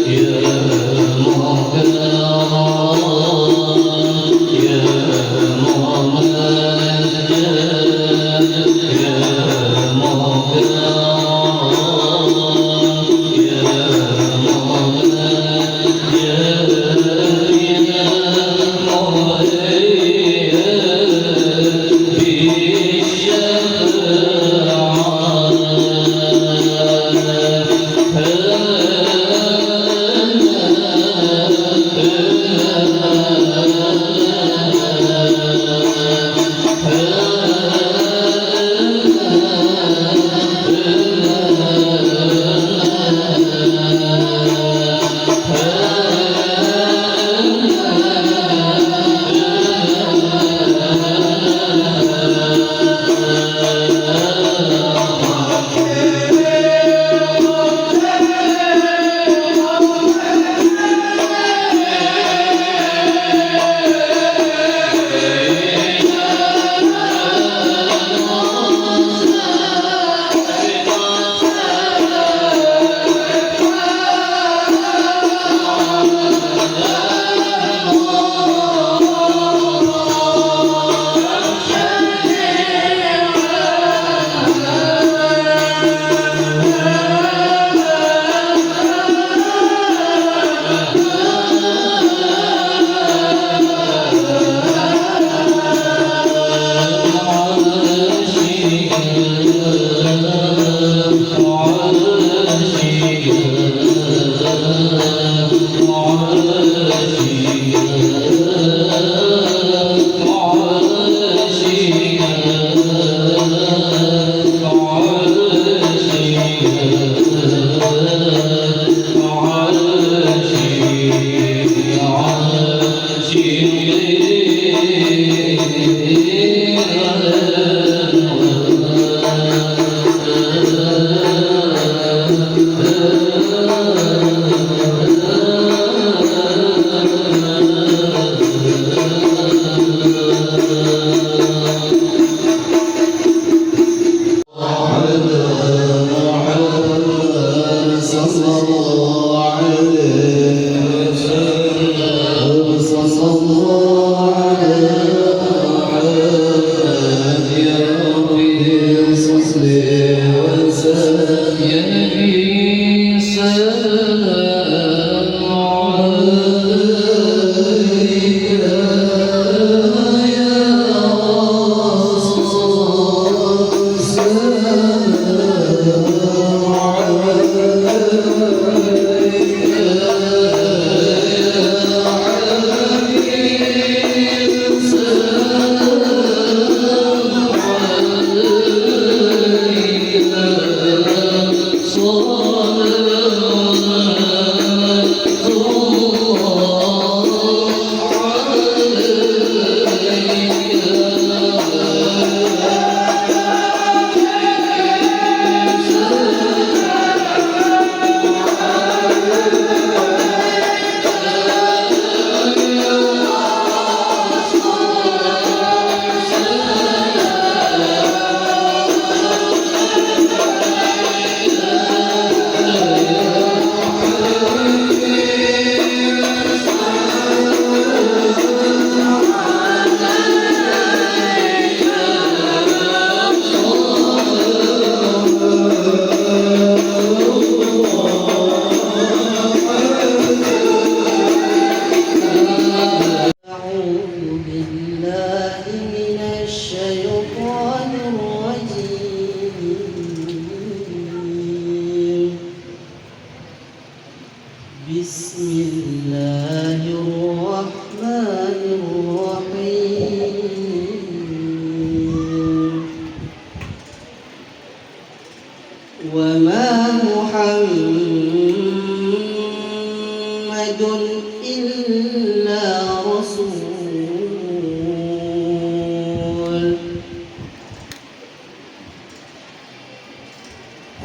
Yeah.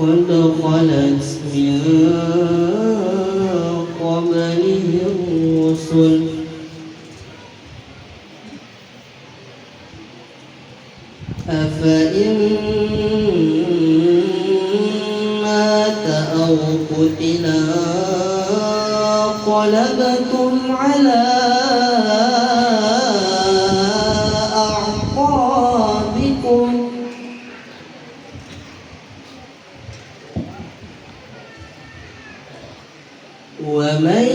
قد خلت من قبله الرسل أفإن مات أو قتل انقلبتم على أعقابكم ومن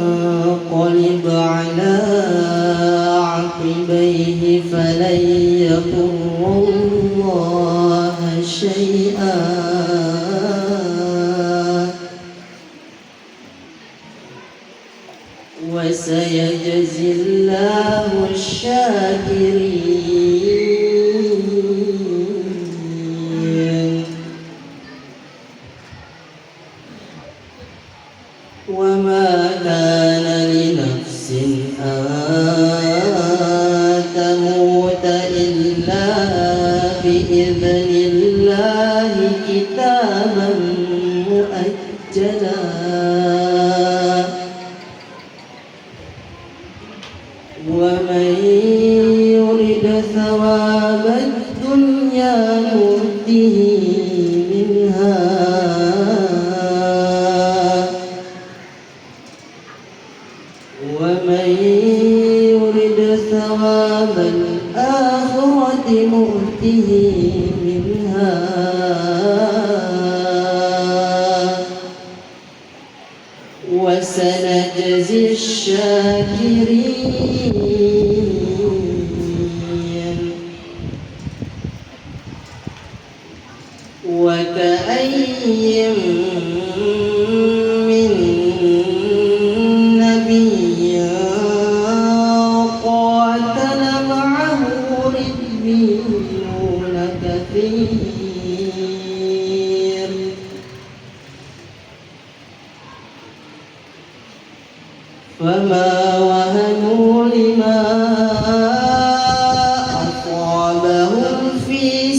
ينقلب على عقبيه فلن يضر الله شيئا وسيجزي الله الشاكرين وما كان لنفس أن تموت إلا بإذن الله كتابا مؤجلا ومن يرد ثواب الدنيا نؤته منها ومن يرد ثواب الآخرة نؤته منها وسنجزي الشاكرين وكأي من نبي قاتل معه ربيون كثير فما وهنوا لما أصابهم في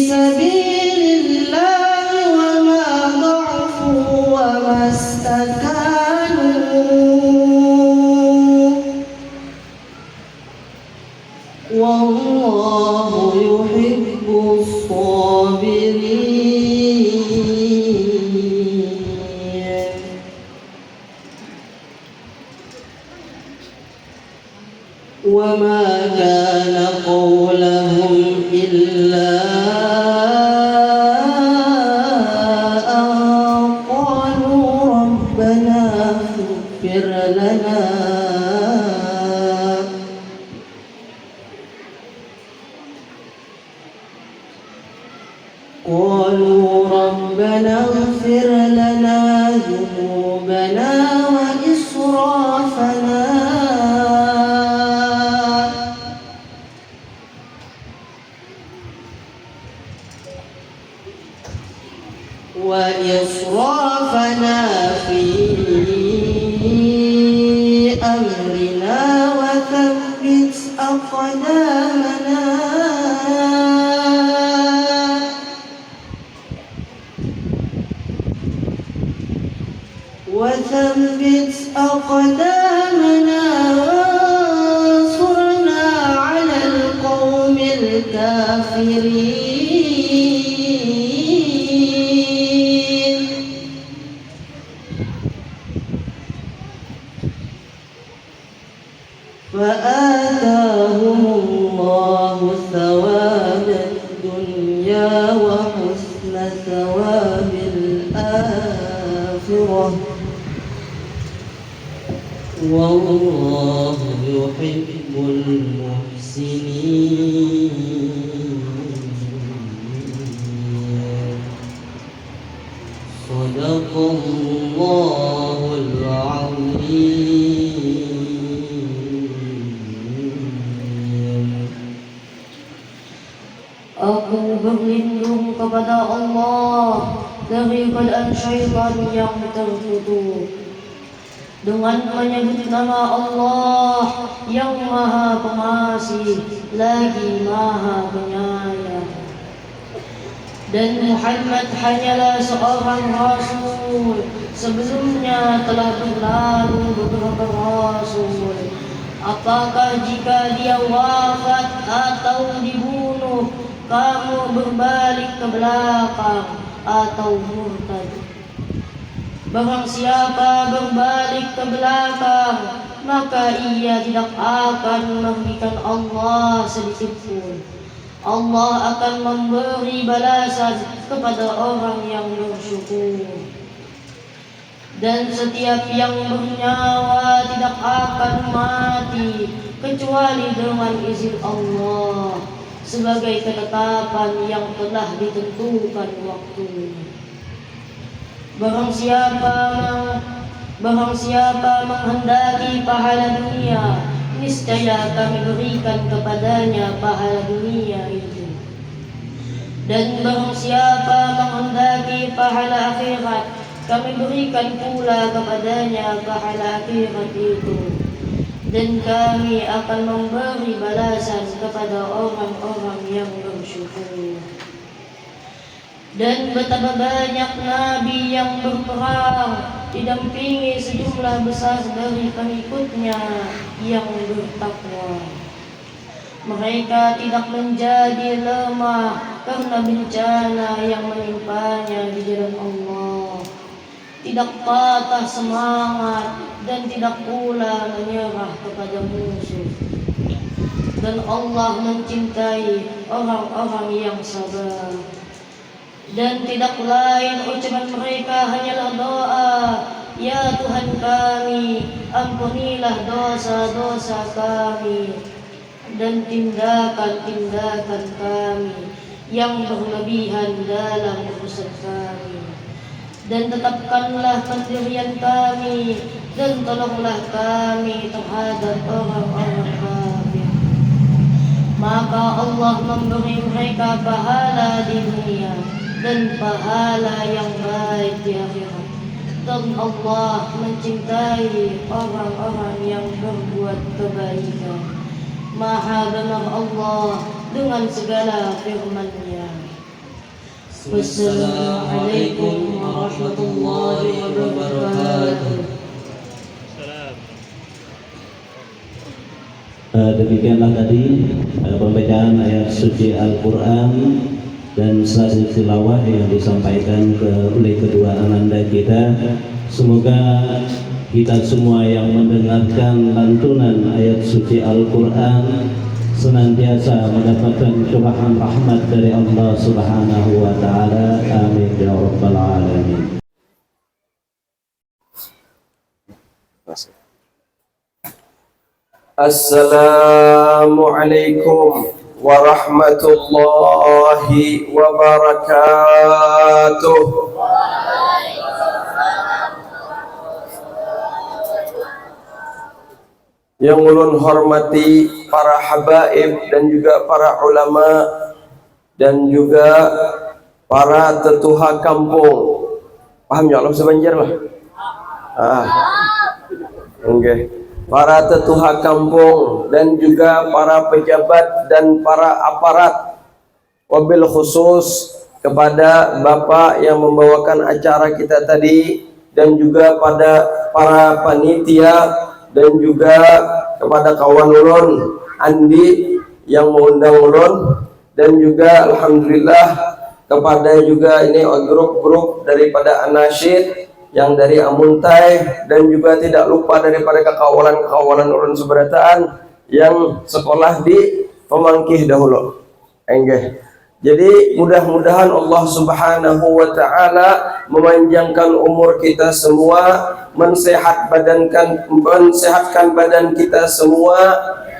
سبيل الله وما ضعفوا وما استكانوا والله يحب الصابرين وما كان قولهم إلا أن قالوا ربنا اغفر لنا اغفر لنا ذنوبنا وإسرافنا في أمرنا وثبت أقدامنا وانصرنا على القوم الكافرين فآتاهم الله ثواب الدنيا وحسن ثواب الآخرة والله يحب المحسنين صدق الله العظيم. Aku berlindung kepada Allah dari godaan syaitan yang tertutup dengan menyebut nama Allah yang Maha Pengasih lagi Maha Penyayang. Dan Muhammad hanyalah seorang Rasul, sebelumnya telah berlalu beberapa Rasul. Apakah jika dia wafat atau dibunuh, kamu berbalik ke belakang atau murtad? Barang siapa berbalik ke belakang, maka ia tidak akan merugikan Allah sedikit pun. Allah akan memberi balasan kepada orang yang bersyukur. Dan setiap yang bernyawa tidak akan mati kecuali dengan izin Allah, sebagai ketetapan yang telah ditentukan waktunya. Barang siapa menghendaki pahala dunia, niscaya kami berikan kepadanya pahala dunia itu. Dan barang siapa menghendaki pahala akhirat, kami berikan pula kepadanya pahala akhirat itu. Dan kami akan memberi balasan kepada orang-orang yang bersyukur. Dan betapa banyak nabi yang berperang didampingi sejumlah besar dari pengikutnya yang bertakwa. Mereka tidak menjadi lemah karena bencana yang menimpanya di jalan Allah, tidak patah semangat dan tidak pula menyerah kepada musuh. Dan Allah mencintai orang-orang yang sabar. Dan tidak lain ucapan mereka hanyalah doa, ya Tuhan kami, ampunilah dosa-dosa kami dan tindakan-tindakan kami yang berlebihan dalam urusan kami. Dan tetapkanlah pendirian kami dan tolonglah kami terhadap orang-orang kafir. Maka Allah memberi mereka pahala di dunia dan pahala yang baik di akhirat. Dan Allah mencintai orang-orang yang berbuat kebaikan. Maha benar Allah dengan segala firman-Nya. Wassalamualaikum warahmatullahi wabarakatuh. Demikianlah tadi pembacaan ayat suci Al-Quran dan sesi tilawah yang disampaikan oleh kedua ananda kita. Semoga kita semua yang mendengarkan lantunan ayat suci Al-Quran senantiasa mendapatkan curahan rahmat dari Allah Subhanahu wa Ta'ala. Amin ya Rabbal Alamin. Assalamualaikum warahmatullahi wabarakatuh. Yang ulun hormati para habaib dan juga para ulama dan juga para tetuha kampung. Paham ya Allah sebanjir lah. Okay. Para tetuha kampung dan juga para pejabat dan para aparat, wabil khusus kepada Bapak yang membawakan acara kita tadi, dan juga pada para panitia, dan juga kepada kawan ulun Andi yang mengundang ulun, dan juga alhamdulillah kepada juga ini grup-grup daripada Anasyid yang dari Amuntai, dan juga tidak lupa daripada kekawalan ulun seberataan yang sekolah di Pemangkih dahulu. Enggak. Jadi mudah-mudahan Allah Subhanahu wa Ta'ala memanjangkan umur kita semua, mensehatkan badan kita semua,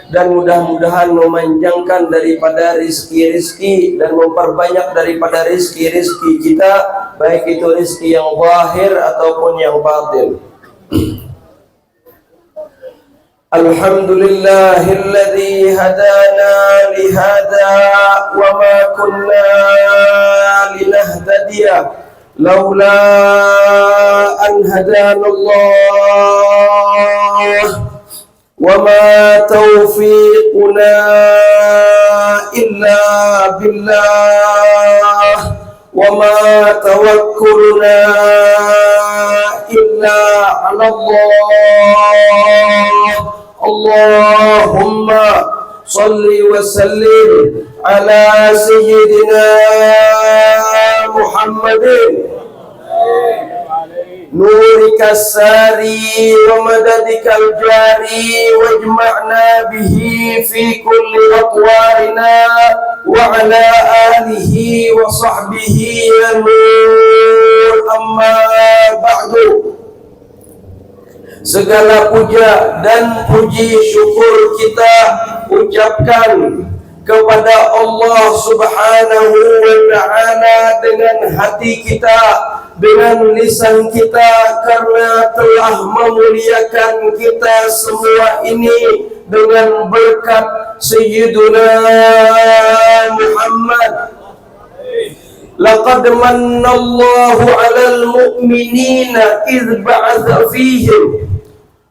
dan mudah-mudahan memanjangkan daripada rizki-rizki dan memperbanyak daripada rizki-rizki kita, baik itu rizki yang zahir ataupun yang batin. Alhamdulillahilladzi hadana lihada wa ma kunna linahtadiya laula an hadana Allah wa ma taufiquna illa billah wa ma tawakkuluna illa ala Allah. Allahumma salli wa sallim ala sayyidina Muhammadin nurika sari wa madadikal jari wajma'na bihi fi kulli atwarina wa ala alihi wa sahbihi nur, amma ba'du. Segala puja dan puji syukur kita ucapkan kepada Allah Subhanahu wa Ta'ala dengan hati kita, dengan lisan kita, karena telah memuliakan kita semua ini dengan berkat Sayyiduna Muhammad. Laqad manna Allahu 'alal mu'minina idh ba'atha fihim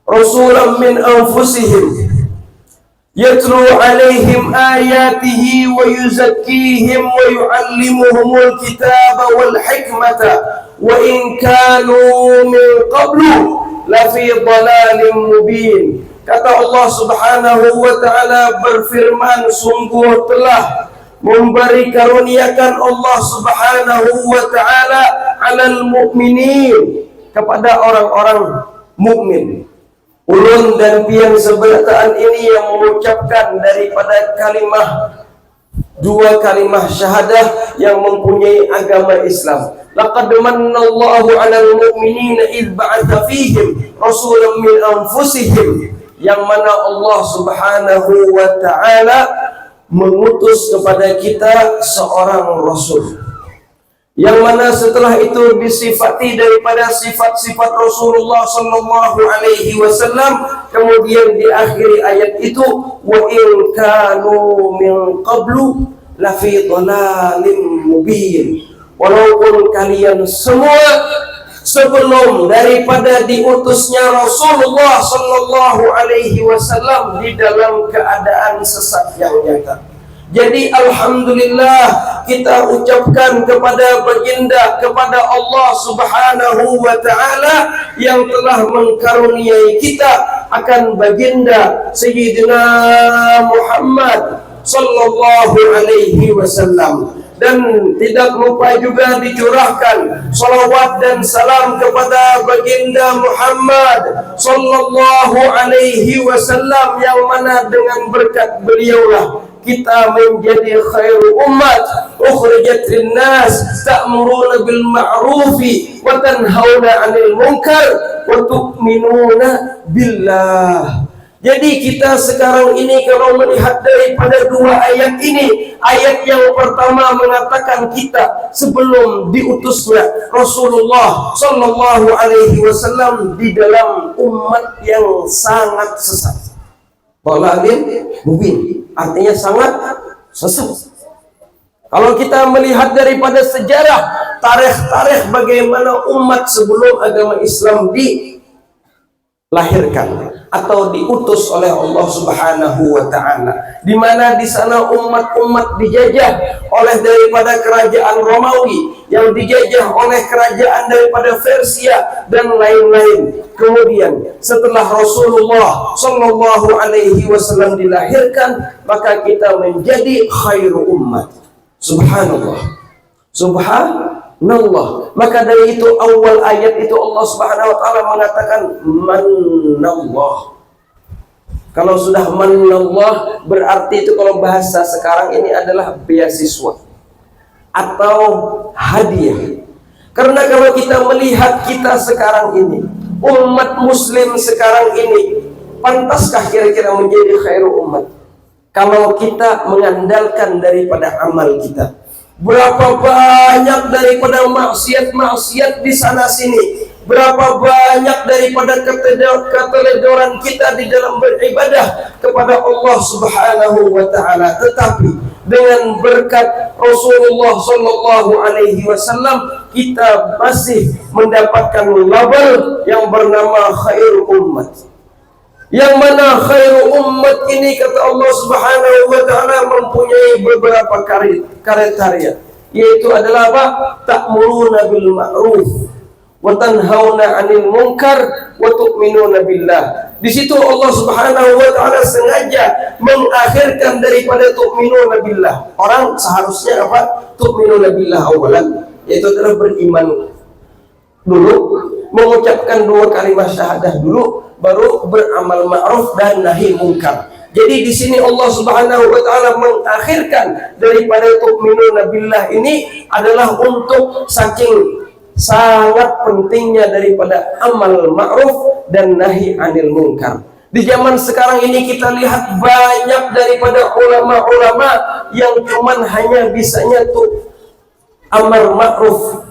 rasulan min anfusihim yatlu 'alaihim ayatihi wa yuzakkihim wa yu'allimuhumul kitaba wal hikmata wa in kanu min qablu lafi dhalalin mubin. Kata Allah Subhanahu wa Ta'ala berfirman, sungguh telah memberi karuniakan Allah Subhanahu wa Ta'ala 'alal mu'minin, kepada orang-orang mukmin. Ulun dan pian seberataan ini yang mengucapkan daripada dua kalimah syahadah yang mempunyai agama Islam. Laqad manna Allahu 'alal mu'minina idh ba'atha fihim rasulan min anfusihim, yang mana Allah Subhanahu wa Ta'ala mengutus kepada kita seorang rasul, yang mana setelah itu disifati daripada sifat-sifat Rasulullah sallallahu alaihi wasallam. Kemudian di akhir ayat itu, wa in kanu min qablu lafi dhalalim mubin, walaupun kalian semua sebelum daripada diutusnya Rasulullah sallallahu alaihi wasallam di dalam keadaan sesat yang nyata. Jadi alhamdulillah kita ucapkan kepada baginda, kepada Allah Subhanahu wa taala yang telah mengkaruniai kita akan baginda Sayyidina Muhammad sallallahu alaihi wasallam. Dan tidak lupa juga dicurahkan salawat dan salam kepada baginda Muhammad sallallahu alaihi wasallam, yang mana dengan berkat beliaulah kita menjadi khairu ummat ukhrijat linnas ta'muruna bil ma'rufi wa tanhauna 'anil munkar wa tu'minuna billah. Jadi kita sekarang ini kalau melihat daripada dua ayat ini, ayat yang pertama mengatakan kita sebelum diutusnya Rasulullah sallallahu alaihi wasallam di dalam umat yang sangat sesat. Dhalalin mubin, artinya sangat sesat. Kalau kita melihat daripada sejarah, tarikh bagaimana umat sebelum agama Islam dilahirkan atau diutus oleh Allah Subhanahu wa taala, di mana di sana umat-umat dijajah oleh daripada kerajaan Romawi, yang dijajah oleh kerajaan daripada Persia dan lain-lain. Kemudian setelah Rasulullah sallallahu alaihi wasallam dilahirkan, maka kita menjadi khairu ummat. Subhanallah, subhanallah. Maka dari itu awal ayat itu Allah Subhanahu wa taala mengatakan manallah. Kalau sudah manallah berarti itu kalau bahasa sekarang ini adalah beasiswa atau hadiah. Karena kalau kita melihat kita sekarang ini, umat muslim sekarang ini, pantaskah kira-kira menjadi khairu umat kalau kita mengandalkan daripada amal kita? Berapa banyak daripada maksiat-maksiat di sana sini, berapa banyak daripada keteledoran kita di dalam beribadah kepada Allah Subhanahu wa taala. Tetapi dengan berkat Rasulullah sallallahu alaihi wasallam, kita masih mendapatkan label yang bernama khairul ummat. Yang mana khairul ummat ini, kata Allah Subhanahu wa taala, mempunyai beberapa kriteria, yaitu adalah apa? Ta'muruna bil ma'ruf wa tanhauna 'anil munkar wa tu'minuna billah. Di situ Allah Subhanahu wa taala sengaja mengakhirkan daripada tu'minuna billah. Orang seharusnya apa? Tu'minuna billah awalan, yaitu adalah beriman dulu, mengucapkan dua kalimat syahadah dulu, baru beramal ma'ruf dan nahi munkar. Jadi di sini Allah Subhanahu wa taala mengakhirkan daripada tu'minuna billah ini adalah untuk saking sangat pentingnya daripada amal ma'ruf dan nahi anil munkar. Di zaman sekarang ini kita lihat banyak daripada ulama-ulama yang cuman hanya bisanya tuh amar ma'ruf,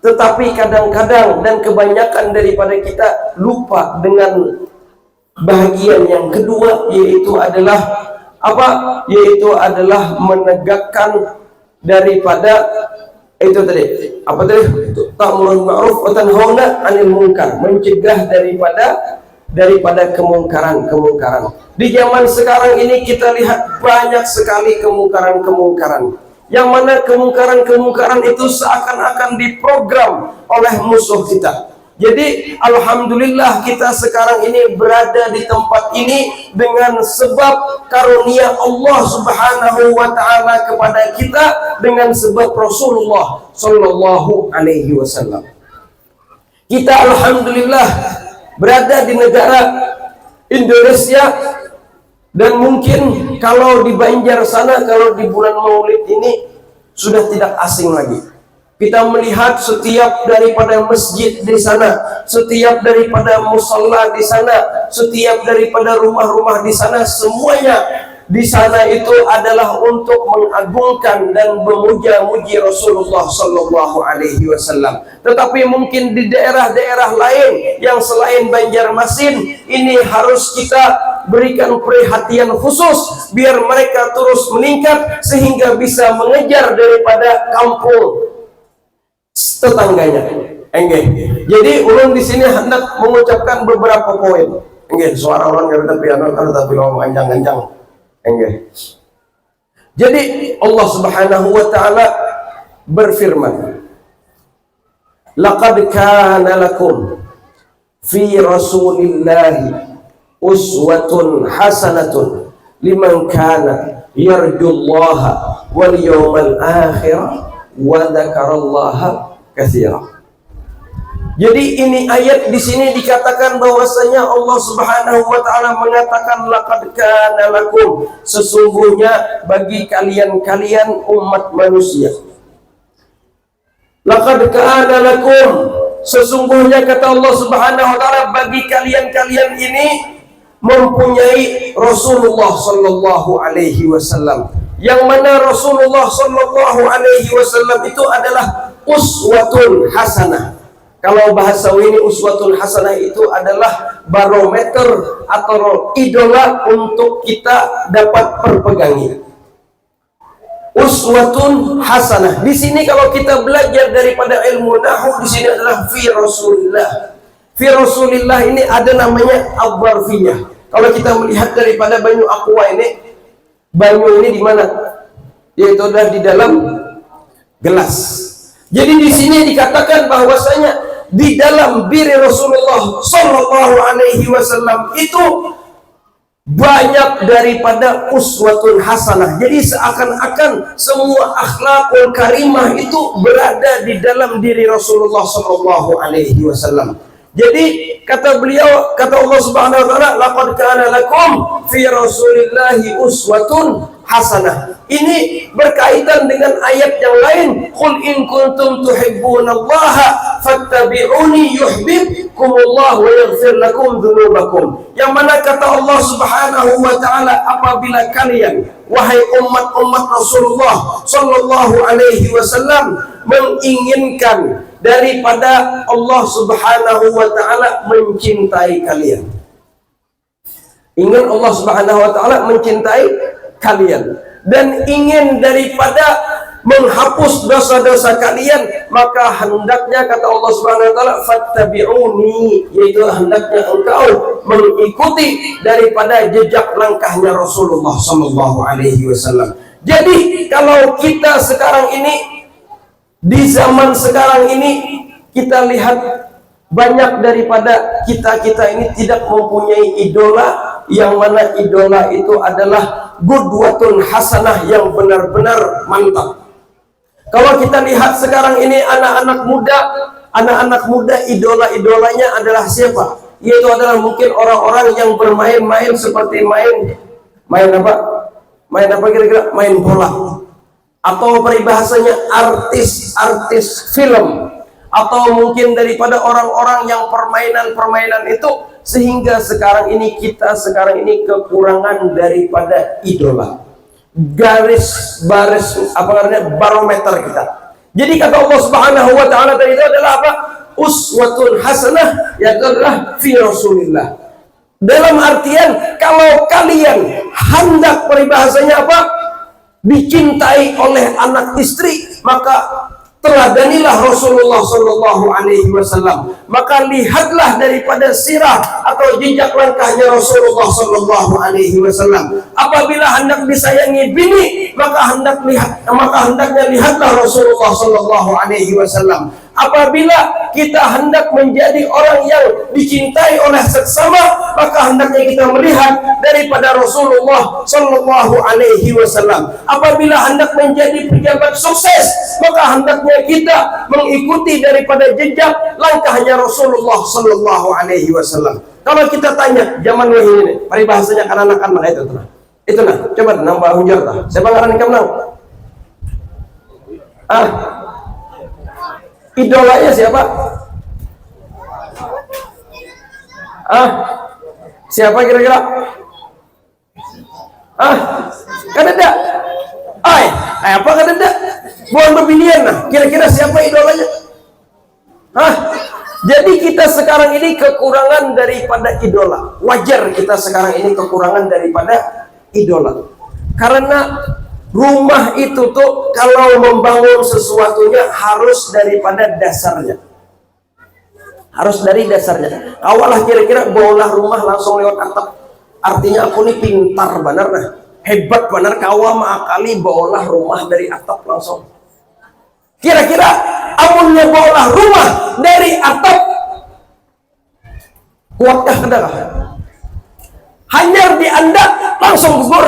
tetapi kadang-kadang dan kebanyakan daripada kita lupa dengan bahagian yang kedua, yaitu adalah apa? Yaitu adalah menegakkan daripada itu tadi, apa tadi? Ta'murul ma'ruf wa tanhauna 'anil munkar, mencegah daripada kemungkaran. Di zaman sekarang ini kita lihat banyak sekali kemungkaran, yang mana kemungkaran itu seakan-akan diprogram oleh musuh kita. Jadi alhamdulillah kita sekarang ini berada di tempat ini dengan sebab karunia Allah Subhanahu wa taala kepada kita, dengan sebab Rasulullah sallallahu alaihi wasallam. Kita alhamdulillah berada di negara Indonesia, dan mungkin kalau di Banjar sana, kalau di bulan Maulid ini sudah tidak asing lagi. Kita melihat setiap daripada masjid di sana, setiap daripada musalla di sana, setiap daripada rumah-rumah di sana, semuanya di sana itu adalah untuk mengagungkan dan memuja-muji Rasulullah sallallahu alaihi wasallam. Tetapi mungkin di daerah-daerah lain yang selain Banjarmasin ini harus kita berikan perhatian khusus biar mereka terus meningkat sehingga bisa mengejar daripada kampung tetangganya. Jadi ulun di sini hendak mengucapkan beberapa poin. Suara orang nggak tapi tapi ngomong ganjang-ganjang. Jadi Allah Subhanahu wa taala berfirman, laqad kana lakum fi rasulillahi uswatun hasanatun liman kana yarjullaha wal yawmal akhir wa dzakarallaha katsira. Jadi ini ayat di sini dikatakan bahwasanya Allah Subhanahu wa taala mengatakan laqad kana lakum, sesungguhnya bagi kalian umat manusia. Laqad kana lakum, sesungguhnya kata Allah Subhanahu wa taala bagi kalian ini mempunyai Rasulullah sallallahu alaihi wasallam. Yang mana Rasulullah sallallahu alaihi wasallam itu adalah uswatun hasanah. Kalau bahasa ini uswatun hasanah itu adalah barometer atau idola untuk kita dapat perpegangi. Uswatun hasanah. Di sini kalau kita belajar daripada ilmu nahwu, di sini adalah fi Rasulillah. Fi Rasulillah ini ada namanya al-zarfiyah. Kalau kita melihat daripada banyu aqua ini, banyu ini di mana? Yaitu adalah di dalam gelas. Jadi di sini dikatakan bahwasanya di dalam diri Rasulullah sallallahu alaihi wasallam itu banyak daripada uswatun hasanah. Jadi seakan-akan semua akhlakul karimah itu berada di dalam diri Rasulullah sallallahu alaihi wasallam. Jadi kata beliau, kata Allah Subhanahu wa taala, laqad kana lakum fi rasulillahi uswatun hasanah. Ini berkaitan dengan ayat yang lain, qul in kuntum tuhibbunallaha fattabi'uni yuhibbukumullah wa yaghfir lakum dzunubakum. Yang mana kata Allah Subhanahu wa taala, apabila kalian wahai umat-umat Rasulullah sallallahu alaihi wasallam menginginkan daripada Allah Subhanahu wa taala mencintai kalian. Ingin Allah Subhanahu wa taala mencintai kalian dan ingin daripada menghapus dosa-dosa kalian, maka hendaknya kata Allah Subhanahu wa taala fattabi'uni, yaitu hendaknya engkau mengikuti daripada jejak langkahnya Rasulullah sallallahu alaihi wasallam. Jadi kalau kita sekarang ini di zaman sekarang ini kita lihat banyak daripada kita ini tidak mempunyai idola, yang mana idola itu adalah qudwatun hasanah yang benar-benar mantap. Kalau kita lihat sekarang ini anak-anak muda idola-idolanya adalah siapa? Yaitu adalah mungkin orang-orang yang bermain-main seperti main apa? Main apa kira-kira? Main bola. Atau peribahasanya artis film, atau mungkin daripada orang-orang yang permainan itu, sehingga sekarang ini kita kekurangan daripada idola, garis-baris apa namanya barometer kita. Jadi kata Allah Subhanahu wa taala tadi itu adalah apa? Uswatun hasanah, yaitu adalah fi Rasulillah. Dalam artian kalau kalian hendak peribahasanya apa? Dicintai oleh anak istri, maka teladanilah Rasulullah sallallahu alaihi wasallam. Maka lihatlah daripada sirah atau jejak langkahnya Rasulullah sallallahu alaihi wasallam. Apabila hendak disayangi bini, maka hendaknya lihatlah Rasulullah sallallahu alaihi wasallam. Apabila kita hendak menjadi orang yang dicintai oleh sesama, maka hendaknya kita melihat daripada Rasulullah sallallahu alaihi wasallam. Apabila hendak menjadi pejabat sukses, maka hendaknya kita mengikuti daripada jejak langkahnya Rasulullah sallallahu alaihi wasallam. Kalau kita tanya zaman ini, peribahasanya kanak-kanak itu nah, coba nambah hujar tah. Siapa ngaran kamu nang? Idolanya siapa? Siapa kira-kira? Kadada. Apa kadada? Bukan berbinian nah. Kira-kira siapa idolanya? Jadi kita sekarang ini kekurangan daripada idola. Wajar kita sekarang ini kekurangan daripada idola. Karena rumah itu tuh kalau membangun sesuatunya harus daripada dasarnya. Harus dari dasarnya. Awalah kira-kira baulah rumah langsung lewat atap. Artinya aku nih pintar benar nah. hebat benar kawa ma'akali bawalah rumah dari atap langsung. Kira-kira amunnya bawalah rumah dari atap, kuatkah kedakah? Hanyar diandak langsung gugur.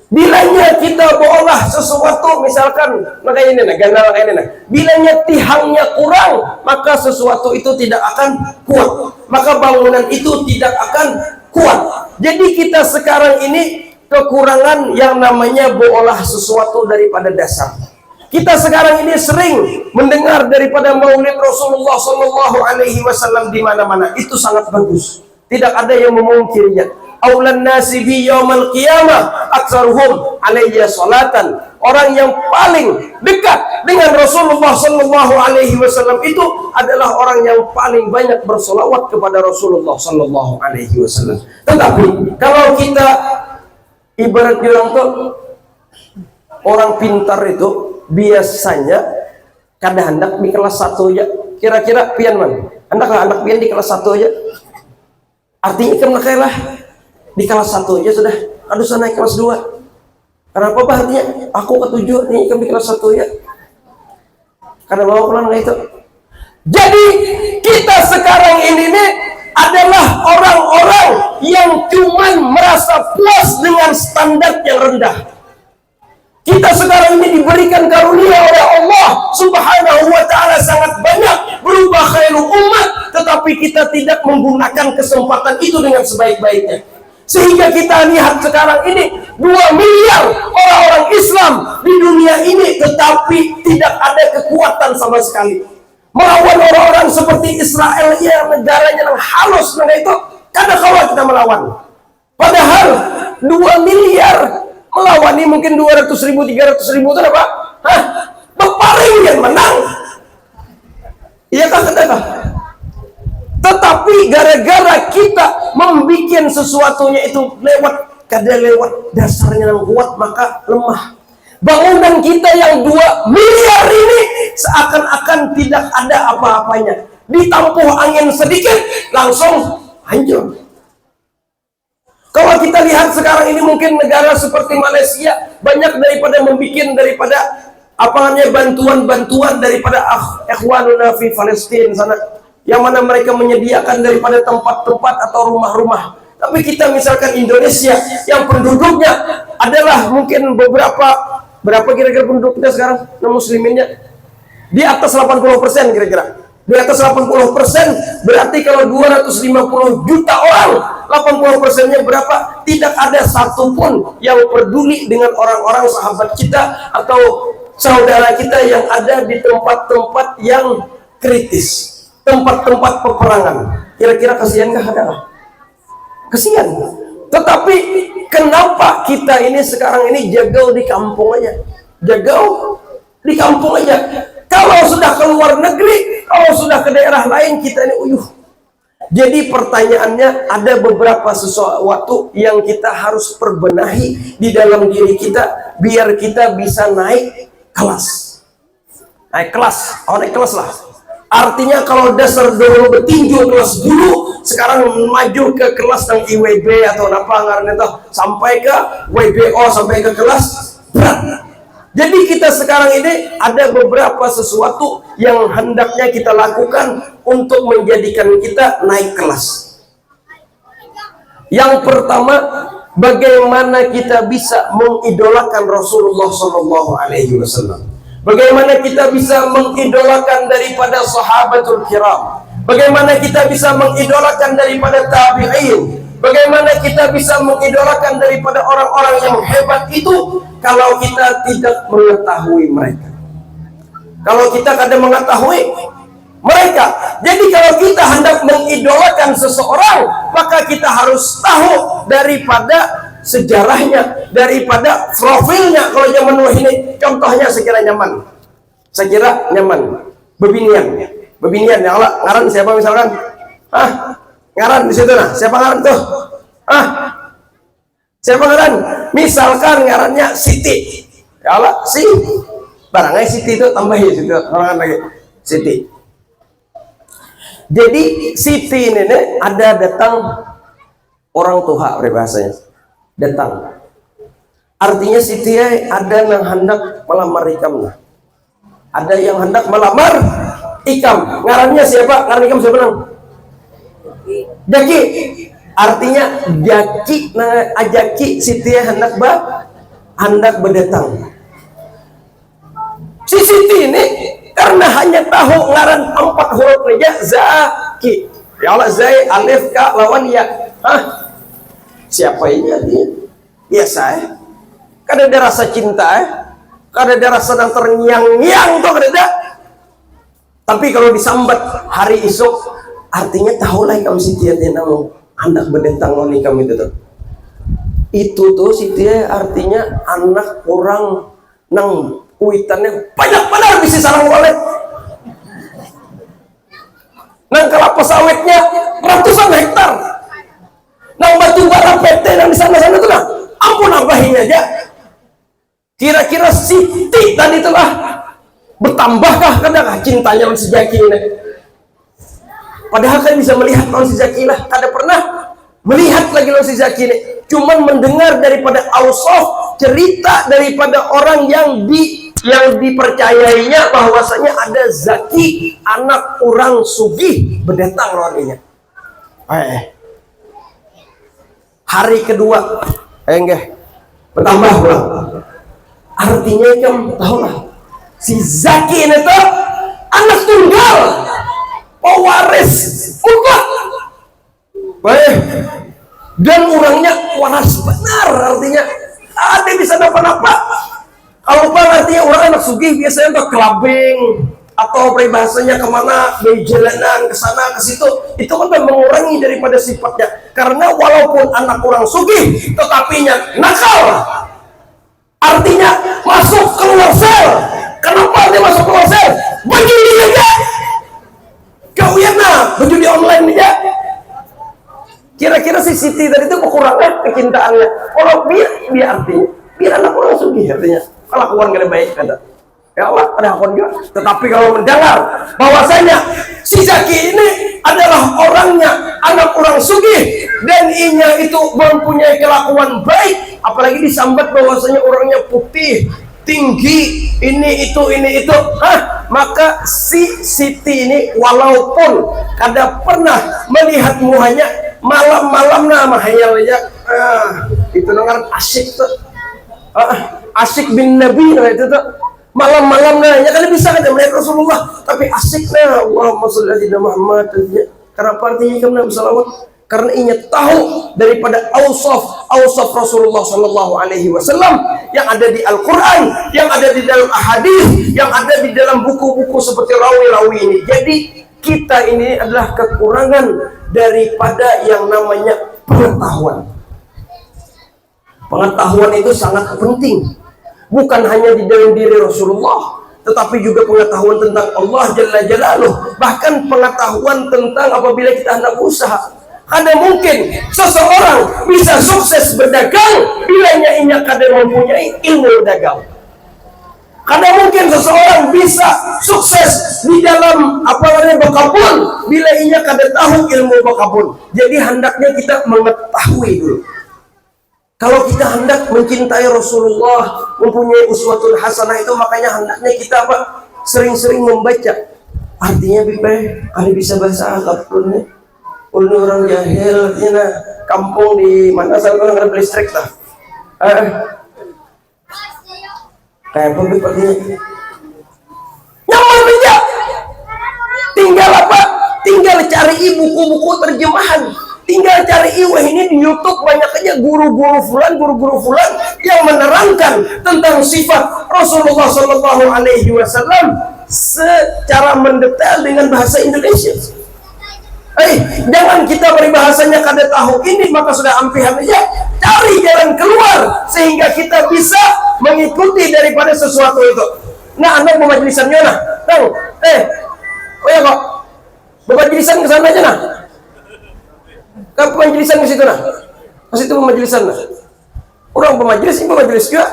Bilanya kita bawalah sesuatu, misalkan makanya ini nah, gandal kayak ini nah. Bilanya tihangnya kurang, maka sesuatu itu tidak akan kuat. Maka bangunan itu tidak akan kuat. Jadi kita sekarang ini kekurangan yang namanya bawalah sesuatu daripada dasar. Kita sekarang ini sering mendengar daripada Maulid Rasulullah Sallallahu Alaihi Wasallam di mana-mana. Itu sangat bagus. Tidak ada yang memungkirinya. Aulan nasi bi yaumal qiyamah aktsaruhum alayya salatan. Orang yang paling dekat dengan Rasulullah Sallallahu Alaihi Wasallam itu adalah orang yang paling banyak bersolawat kepada Rasulullah Sallallahu Alaihi Wasallam. Tetapi kalau kita ibarat bilang tuh orang pintar itu biasanya kada hendak di kelas 1 aja. Kira-kira pian man? Hendaklah anak pian di kelas 1 aja. Artinya kan lah di kelas 1 aja sudah, aduh saya naik kelas 2. Kenapa bah artinya? Aku ketujuh nih kan di kelas 1 ya. Karena mau pulang itu. Jadi kita sekarang ini nih adalah orang-orang yang cuman merasa puas dengan standar yang rendah. Kita sekarang ini diberikan karunia oleh Allah Subhanahu wa ta'ala sangat banyak berupa khairul umat, tetapi kita tidak menggunakan kesempatan itu dengan sebaik-baiknya. Sehingga kita lihat sekarang ini 2 miliar orang-orang Islam di dunia ini, tetapi tidak ada kekuatan sama sekali. Melawan orang-orang seperti Israel yang negaranya yang halus itu, kada kawan kita melawan. Padahal 2 miliar melawan ini mungkin 200.000, 300.000 itu apa? Hah? Peparing yang menang. Iya kah kata? Tetapi gara-gara kita membuat sesuatunya itu lewat dasarnya yang kuat, maka lemah. Bangunan kita yang 2 miliar ini seakan-akan tidak ada apa-apanya. Ditampuh angin sedikit langsung hancur. Kalau kita lihat sekarang ini mungkin negara seperti Malaysia banyak daripada apa namanya bantuan-bantuan daripada ikhwanuna fi Palestina sana, yang mana mereka menyediakan daripada tempat-tempat atau rumah-rumah. Tapi kita misalkan Indonesia yang penduduknya adalah mungkin berapa kira-kira penduduk kita sekarang musliminnya di atas 80% kira-kira. Di atas 80% berarti kalau 250 juta orang, 80%-nya berapa? Tidak ada satupun yang peduli dengan orang-orang sahabat kita atau saudara kita yang ada di tempat-tempat yang kritis, tempat-tempat peperangan. Kira-kira kasihankah ada? Kasihan. Tetapi kenapa kita ini sekarang ini jagau di kampung aja? Jagau di kampung aja. Kalau sudah keluar negeri, kalau sudah ke daerah lain, kita ini uyuh. Jadi pertanyaannya, ada beberapa sesuatu yang kita harus perbenahi di dalam diri kita biar kita bisa naik kelas. Naik kelas, naik kelas lah. Artinya kalau dasar dulu bertinju kelas dulu, sekarang maju ke kelas yang IWB atau apa ngaran itu, sampai ke WBO, sampai ke kelas berat. Jadi kita sekarang ini ada beberapa sesuatu yang hendaknya kita lakukan untuk menjadikan kita naik kelas. Yang pertama, bagaimana kita bisa mengidolakan Rasulullah Sallallahu Alaihi Wasallam. Bagaimana kita bisa mengidolakan daripada sahabatul kiram. Bagaimana kita bisa mengidolakan daripada tabi'in. Bagaimana kita bisa mengidolakan daripada orang-orang yang hebat itu kalau kita tidak mengetahui mereka. Kalau kita kadang mengetahui mereka. Jadi kalau kita hendak mengidolakan seseorang, maka kita harus tahu daripada sejarahnya, daripada profilnya. Kalau zaman ini contohnya sekira nyaman. Saya kira nyaman. Bebinian ya Allah, ngaran siapa misalkan? Ngaran di situ nah. Siapa ngaran tuh? Siapa ngaran? Misalkan ngarannya Siti. Ya Allah, barangnya Siti itu tambahin situ. Orang lagi Siti. Jadi Siti ini ada datang orang tua bahasanya. Datang. Artinya Siti ada yang hendak melamar Ikam. Ada yang hendak melamar Ikam. Ngarannya siapa? Ngaran Ikam siapa nang? Jaki. Artinya Jaki ajaki Siti hendak berdatang. Si Siti ini karena hanya tahu ngaran 4 huruf aja Zaki. Ya Allah, Zai, Alif, Ka, lawan Ya. Hah? Siapa ini artinya? Biasa kada ada rasa cinta kada ada rasa yang terngiang-ngiang tuh kada ada. Tapi kalau disambat hari esok artinya tahulah kamu Siti namu anak berdatang oleh kami itu tuh Siti artinya anak orang nang kuitannya banyak benar bisa sarang walet nang kelapa sawitnya ratusan hektar nang batu bara PT nang di sana-sana tuh lah ampun abahinya aja. Kira-kira Siti tadi itulah bertambahkah kadang cintanya lawan si Jaki ini? Padahal kan bisa melihat lawan si Jaki lah, kada pernah melihat lagi lawan si Jaki ini. Cuman mendengar daripada ausaf cerita daripada orang yang dipercayainya bahwasanya ada Zaki anak orang sugih berdatang lawannya. Hari kedua, enggak bertambah pulang. Artinya kamu tahu lah, si Zaki ini tuh anak tunggal, pewaris mutlak, dan orangnya waras benar. Artinya ada bisa apa-apa. Kalau artinya orang anak sugih biasanya untuk clubbing atau peribahasanya kemana dari jalanan ke sana ke situ, itu kan mengurangi daripada sifatnya. Karena walaupun anak orang sugih, tetapinya nakal. Artinya masuk keluar sel. Kenapa dia masuk keluar sel? Berjudi aja. Kau ya nah, berjudi online aja. Kira-kira si Siti tadi itu kekurangan kecintaannya. Kalau biar artinya, biar anak orang sugih artinya. Kalau kawan gak baik kata. Ya Allah, ada akun juga. Tetapi kalau mendengar bahwasanya si Zaki ini adalah orangnya anak orang sugih dan inya itu mempunyai kelakuan baik, apalagi disambat bahwasanya orangnya putih, tinggi, ini itu, maka si Siti ini walaupun kada pernah melihat muhanya, malam-malam nama hayal aja, itu nangaran asyik tuh, asyik bin Nabi itu tuh. Malam-malam nanya kan bisa kan melihat Rasulullah, tapi asiknya Allahumma sholli ala Muhammad. Karena artinya kamu bersalawat karena inya tahu daripada ausaf Rasulullah Sallallahu Alaihi Wasallam yang ada di Al-Quran, yang ada di dalam hadis, yang ada di dalam buku-buku seperti rawi-rawi ini. Jadi kita ini adalah kekurangan daripada yang namanya pengetahuan. Pengetahuan itu sangat penting. Bukan hanya di dalam diri Rasulullah, tetapi juga pengetahuan tentang Allah Jalla Jalaluh. Bahkan pengetahuan tentang apabila kita hendak usaha. Ada mungkin seseorang bisa sukses berdagang bila inya kada mempunyai ilmu berdagang. Ada mungkin seseorang bisa sukses di dalam berkebun bila inya kada tahu ilmu berkebun. Jadi hendaknya kita mengetahui dulu. Kalau kita hendak mencintai Rasulullah, mempunyai uswatun hasanah itu, makanya hendaknya kita sering-sering membaca. Artinya ahli bisa bahasa Arab nih. Ulun orang jahil, artinya kampung di mana saya kalau nggak ada listrik lah. Kayak apa artinya? Nyaman aja. Tinggal apa? Tinggal cari buku-buku terjemahan. Tinggal cari ini di YouTube banyak aja guru-guru fulan yang menerangkan tentang sifat Rasulullah Sallallahu Alaihi Wasallam secara mendetail dengan bahasa Indonesia. Jangan kita peribahasanya kada tahu ini maka sudah ampihan aja. Cari jalan keluar sehingga kita bisa mengikuti daripada sesuatu itu. Nah, anda pemajlisannya nah, tahu? Oh ya kok, pemajlisan ke sana aja nah. Kan pemajlisan ke situ nah. Ke situ pemajlisan nah. Orang pemajlis, ini pemajlis juga.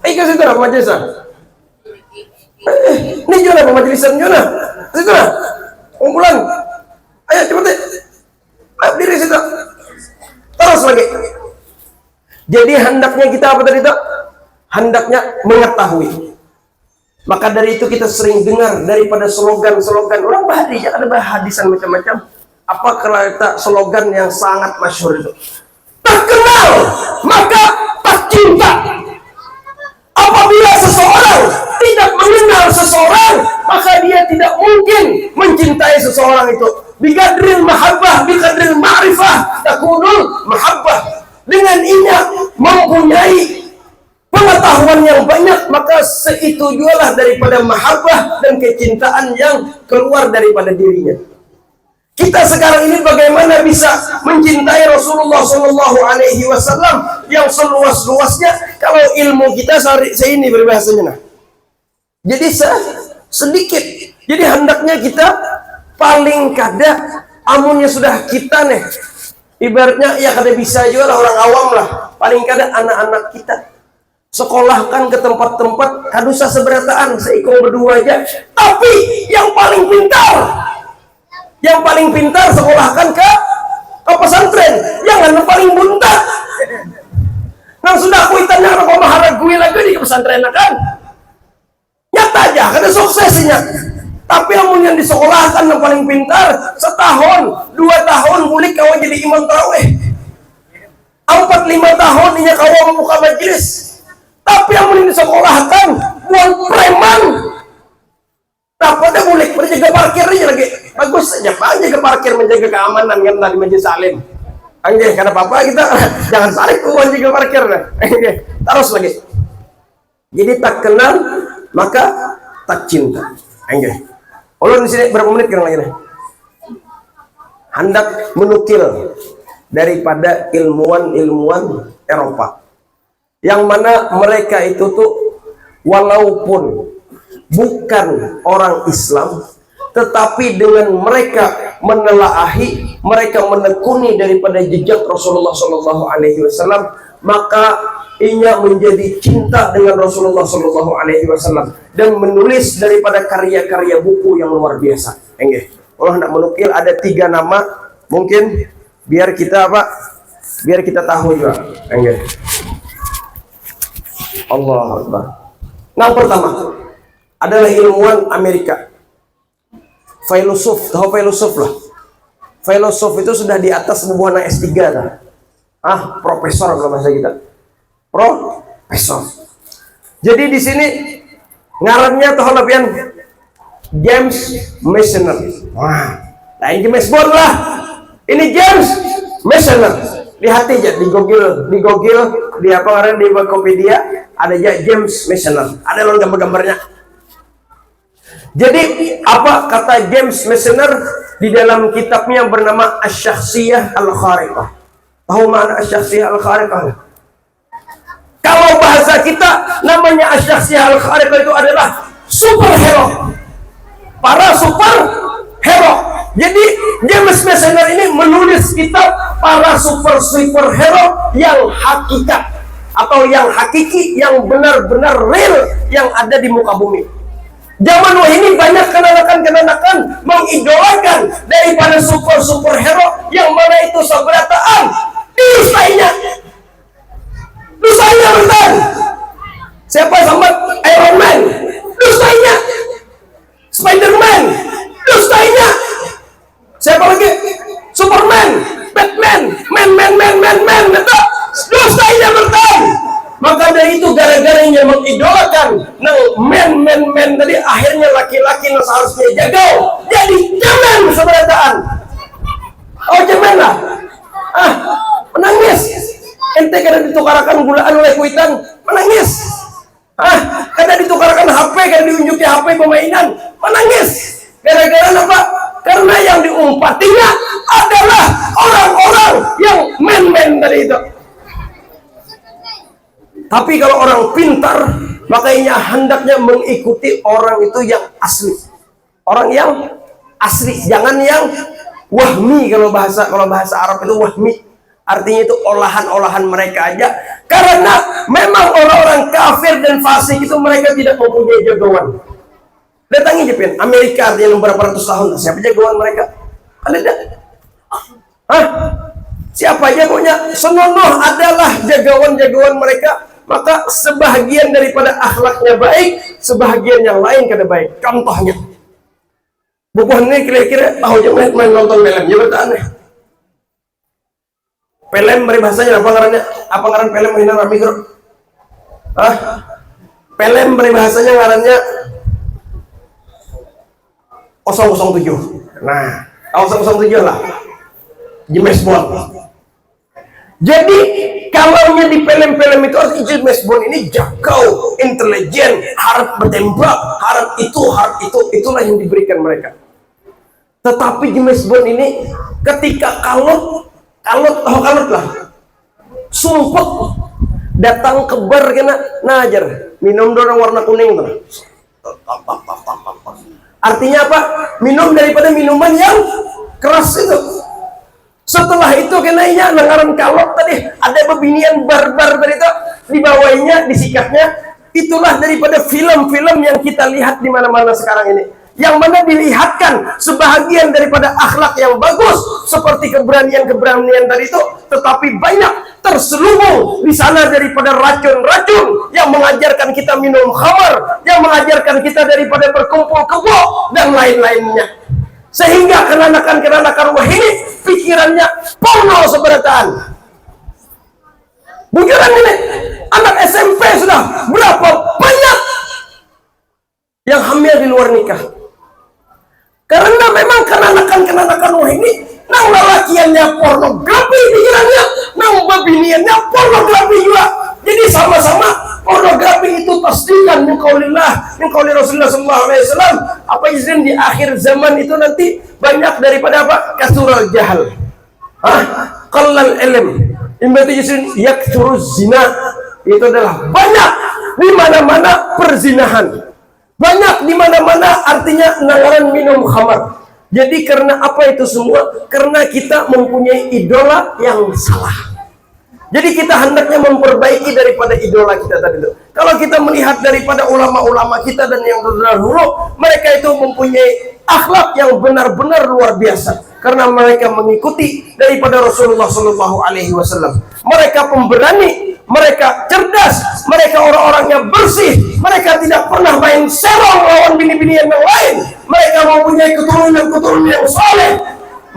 Ke situ nah pemajlisan. Ini juga nah pemajlisan juga nah. Ke situ nah. Kumpulan. Ayo cepet deh. Ayo diri situ. Terus lagi. Jadi hendaknya kita apa tadi itu? Hendaknya mengetahui. Maka dari itu kita sering dengar daripada slogan-slogan orang bahari, ada hadisan macam-macam. Apa kata slogan yang sangat masyhur itu? Tak kenal maka tak cinta. Apabila seseorang tidak mengenal seseorang, maka dia tidak mungkin mencintai seseorang itu. Biqadril mahabbah, biqadril ma'rifah takunul mahabbah. Dengan ia mempunyai pengetahuan yang banyak, maka seitu jualah daripada mahabbah dan kecintaan yang keluar daripada dirinya. Kita sekarang ini bagaimana bisa mencintai Rasulullah Shallallahu Alaihi Wasallam yang seluas-luasnya kalau ilmu kita ini berbahasanya. Nah. Jadi sedikit. Jadi hendaknya kita paling kada amunnya sudah kita nih. Ibaratnya ya kada bisa juga lah orang awam lah. Paling kada anak-anak kita sekolahkan ke tempat-tempat kada usah seberataan, seikong berdua aja. Tapi yang paling pintar. Yang paling pintar sekolahkan ke pesantren, jangan yang paling buntak. Nang sudah aku itanya kok maharap gue lagi di pesantren kan? Nyata aja, karena suksesnya. Tapi yang disekolahkan yang paling pintar, setahun, 2 tahun kulik kau jadi imam tarawih. 4-5 tahun ini kau membuka majelis. Tapi yang disekolahkan buat preman. Dapat dia boleh menjaga parkir aja lagi. Bagus saja Pak, jaga parkir, menjaga keamanan kan tadi Majelis Salim. Anjir, karena apa kita jangan saling menjaga parkir. Terus lagi. Jadi tak kenal maka tak cinta. Anjir. Ulun di sini berapa menit kira lagi nih? Hendak menukil daripada ilmuwan-ilmuwan Eropa. Yang mana mereka itu tuh walaupun bukan orang Islam, tetapi dengan mereka menelaahi, mereka menekuni daripada jejak Rasulullah Shallallahu Alaihi Wasallam, maka ia menjadi cinta dengan Rasulullah Shallallahu Alaihi Wasallam dan menulis daripada karya-karya buku yang luar biasa. Enggak, kalau hendak menukil ada 3 nama, mungkin biar kita apa? Biar kita tahu juga. Enggak. Allah Akbar. Yang pertama adalah ilmuwan Amerika. Filosof, tahu filosof lah. Filosof itu sudah di atas bubuhan S3 lah. Profesor kalau bahasa kita. Profesor. Jadi di sini ngarannya tahu lebihan James Messenger. Nah ini James Bond lah. Ini James Messenger. Lihat aja di Google, di apa ngaran di Wikipedia ada aja James Messenger. Ada loh gambar-gambarnya. Jadi apa kata James Messenger di dalam kitabnya bernama Asy-Syakhsiyah Al-Khariqah. Tahu mana Asy-Syakhsiyah Al-Khariqah? Kalau bahasa kita namanya Asy-Syakhsiyah Al-Khariqah itu adalah superhero. Para superhero. Jadi James Messenger ini menulis kitab para superhero yang hakikat atau yang hakiki, yang benar-benar real yang ada di muka bumi. Zaman ini banyak kenakan-kenakan mengidolakan daripada superhero yang mana itu seberataan dustainya betul. Siapa sama Iron Man? Dustainya. Spider-Man? Dustainya. Siapa lagi? Superman, Batman, man, betul. Dustainya betul. Maka dari itu gara-garanya mengidolakan men tadi akhirnya laki-laki yang seharusnya jaga jadi cemen seberataan. Cemen lah. Menangis. Ente kada ditukarakan gulaan oleh kuitan, menangis. Kada ditukarkan HP, kada diunjuki HP pemainan, menangis. Gara-gara apa? Karena yang diumpatinya adalah orang-orang yang men tadi itu. Tapi kalau orang pintar, makanya hendaknya mengikuti orang itu yang asli. Orang yang asli, jangan yang wahmi. Kalau bahasa Arab itu wahmi. Artinya itu olahan-olahan mereka aja. Karena memang orang-orang kafir dan fasik itu mereka tidak mempunyai jagoan. Datangi Jepang, Amerika artinya beberapa ratus tahun. Siapa jagoan mereka? Ada? Siapa aja pokoknya senonoh adalah jagawan-jagawan mereka, maka sebahagian daripada akhlaknya baik, sebahagian yang lain kada baik. Contohnya, bukan ini kira-kira tahu jangan main nonton film, ya betul aneh. Film beri bahasanya apa ngarannya? Apa ngaran film ini rami bro? Film beri bahasanya ngarannya 007. Nah, 007 lah. James Bond. Jadi kalau di film-film itu James Bond ini jago, intelijen, harap bertembak, harap itu, itulah yang diberikan mereka. Tetapi James Bond ini ketika kalut lah, sumpah datang ke bar kena najar minum dorong warna kuning tuh. Artinya apa? Minum daripada minuman yang keras itu. Setelah itu kenainya nangaran kalok tadi ada bebinian barbar tadi itu dibawainya, disikatnya. Itulah daripada film-film yang kita lihat di mana-mana sekarang ini, yang mana dilihatkan sebahagian daripada akhlak yang bagus seperti keberanian tadi itu, tetapi banyak terselubung di sana daripada racun-racun yang mengajarkan kita minum khamar, yang mengajarkan kita daripada berkumpul kebo dan lain-lainnya. Sehingga kenanakan-kenanakan wah ini pikirannya porno seberataan. Bujuran ini anak SMP sudah berapa banyak yang hamil di luar nikah. Karena memang kenanakan wah ini nang lalakiannya pornografi pikirannya, nang babiniannya pornografi juga. Jadi sama-sama pornografi itu tasdiqan min qaulillah, min qauli Rasulullah sallallahu alaihi wasallam. Apa izin di akhir zaman itu nanti banyak daripada apa? Kasural jahal. Qallal ilm. Imbati izin yaksuruz zina. Itu adalah banyak di mana-mana perzinahan. Banyak di mana-mana artinya nangaran minum khamar. Jadi karena apa itu semua? Karena kita mempunyai idola yang salah. Jadi kita hendaknya memperbaiki daripada idola kita tadi itu. Kalau kita melihat daripada ulama-ulama kita dan yang terdahulu, mereka itu mempunyai akhlak yang benar-benar luar biasa. Karena mereka mengikuti daripada Rasulullah Sallallahu Alaihi Wasallam. Mereka pemberani, mereka cerdas, mereka orang-orangnya bersih, mereka tidak pernah main serong lawan bini-bini yang lain. Mereka mempunyai keturunan-keturunan yang soleh.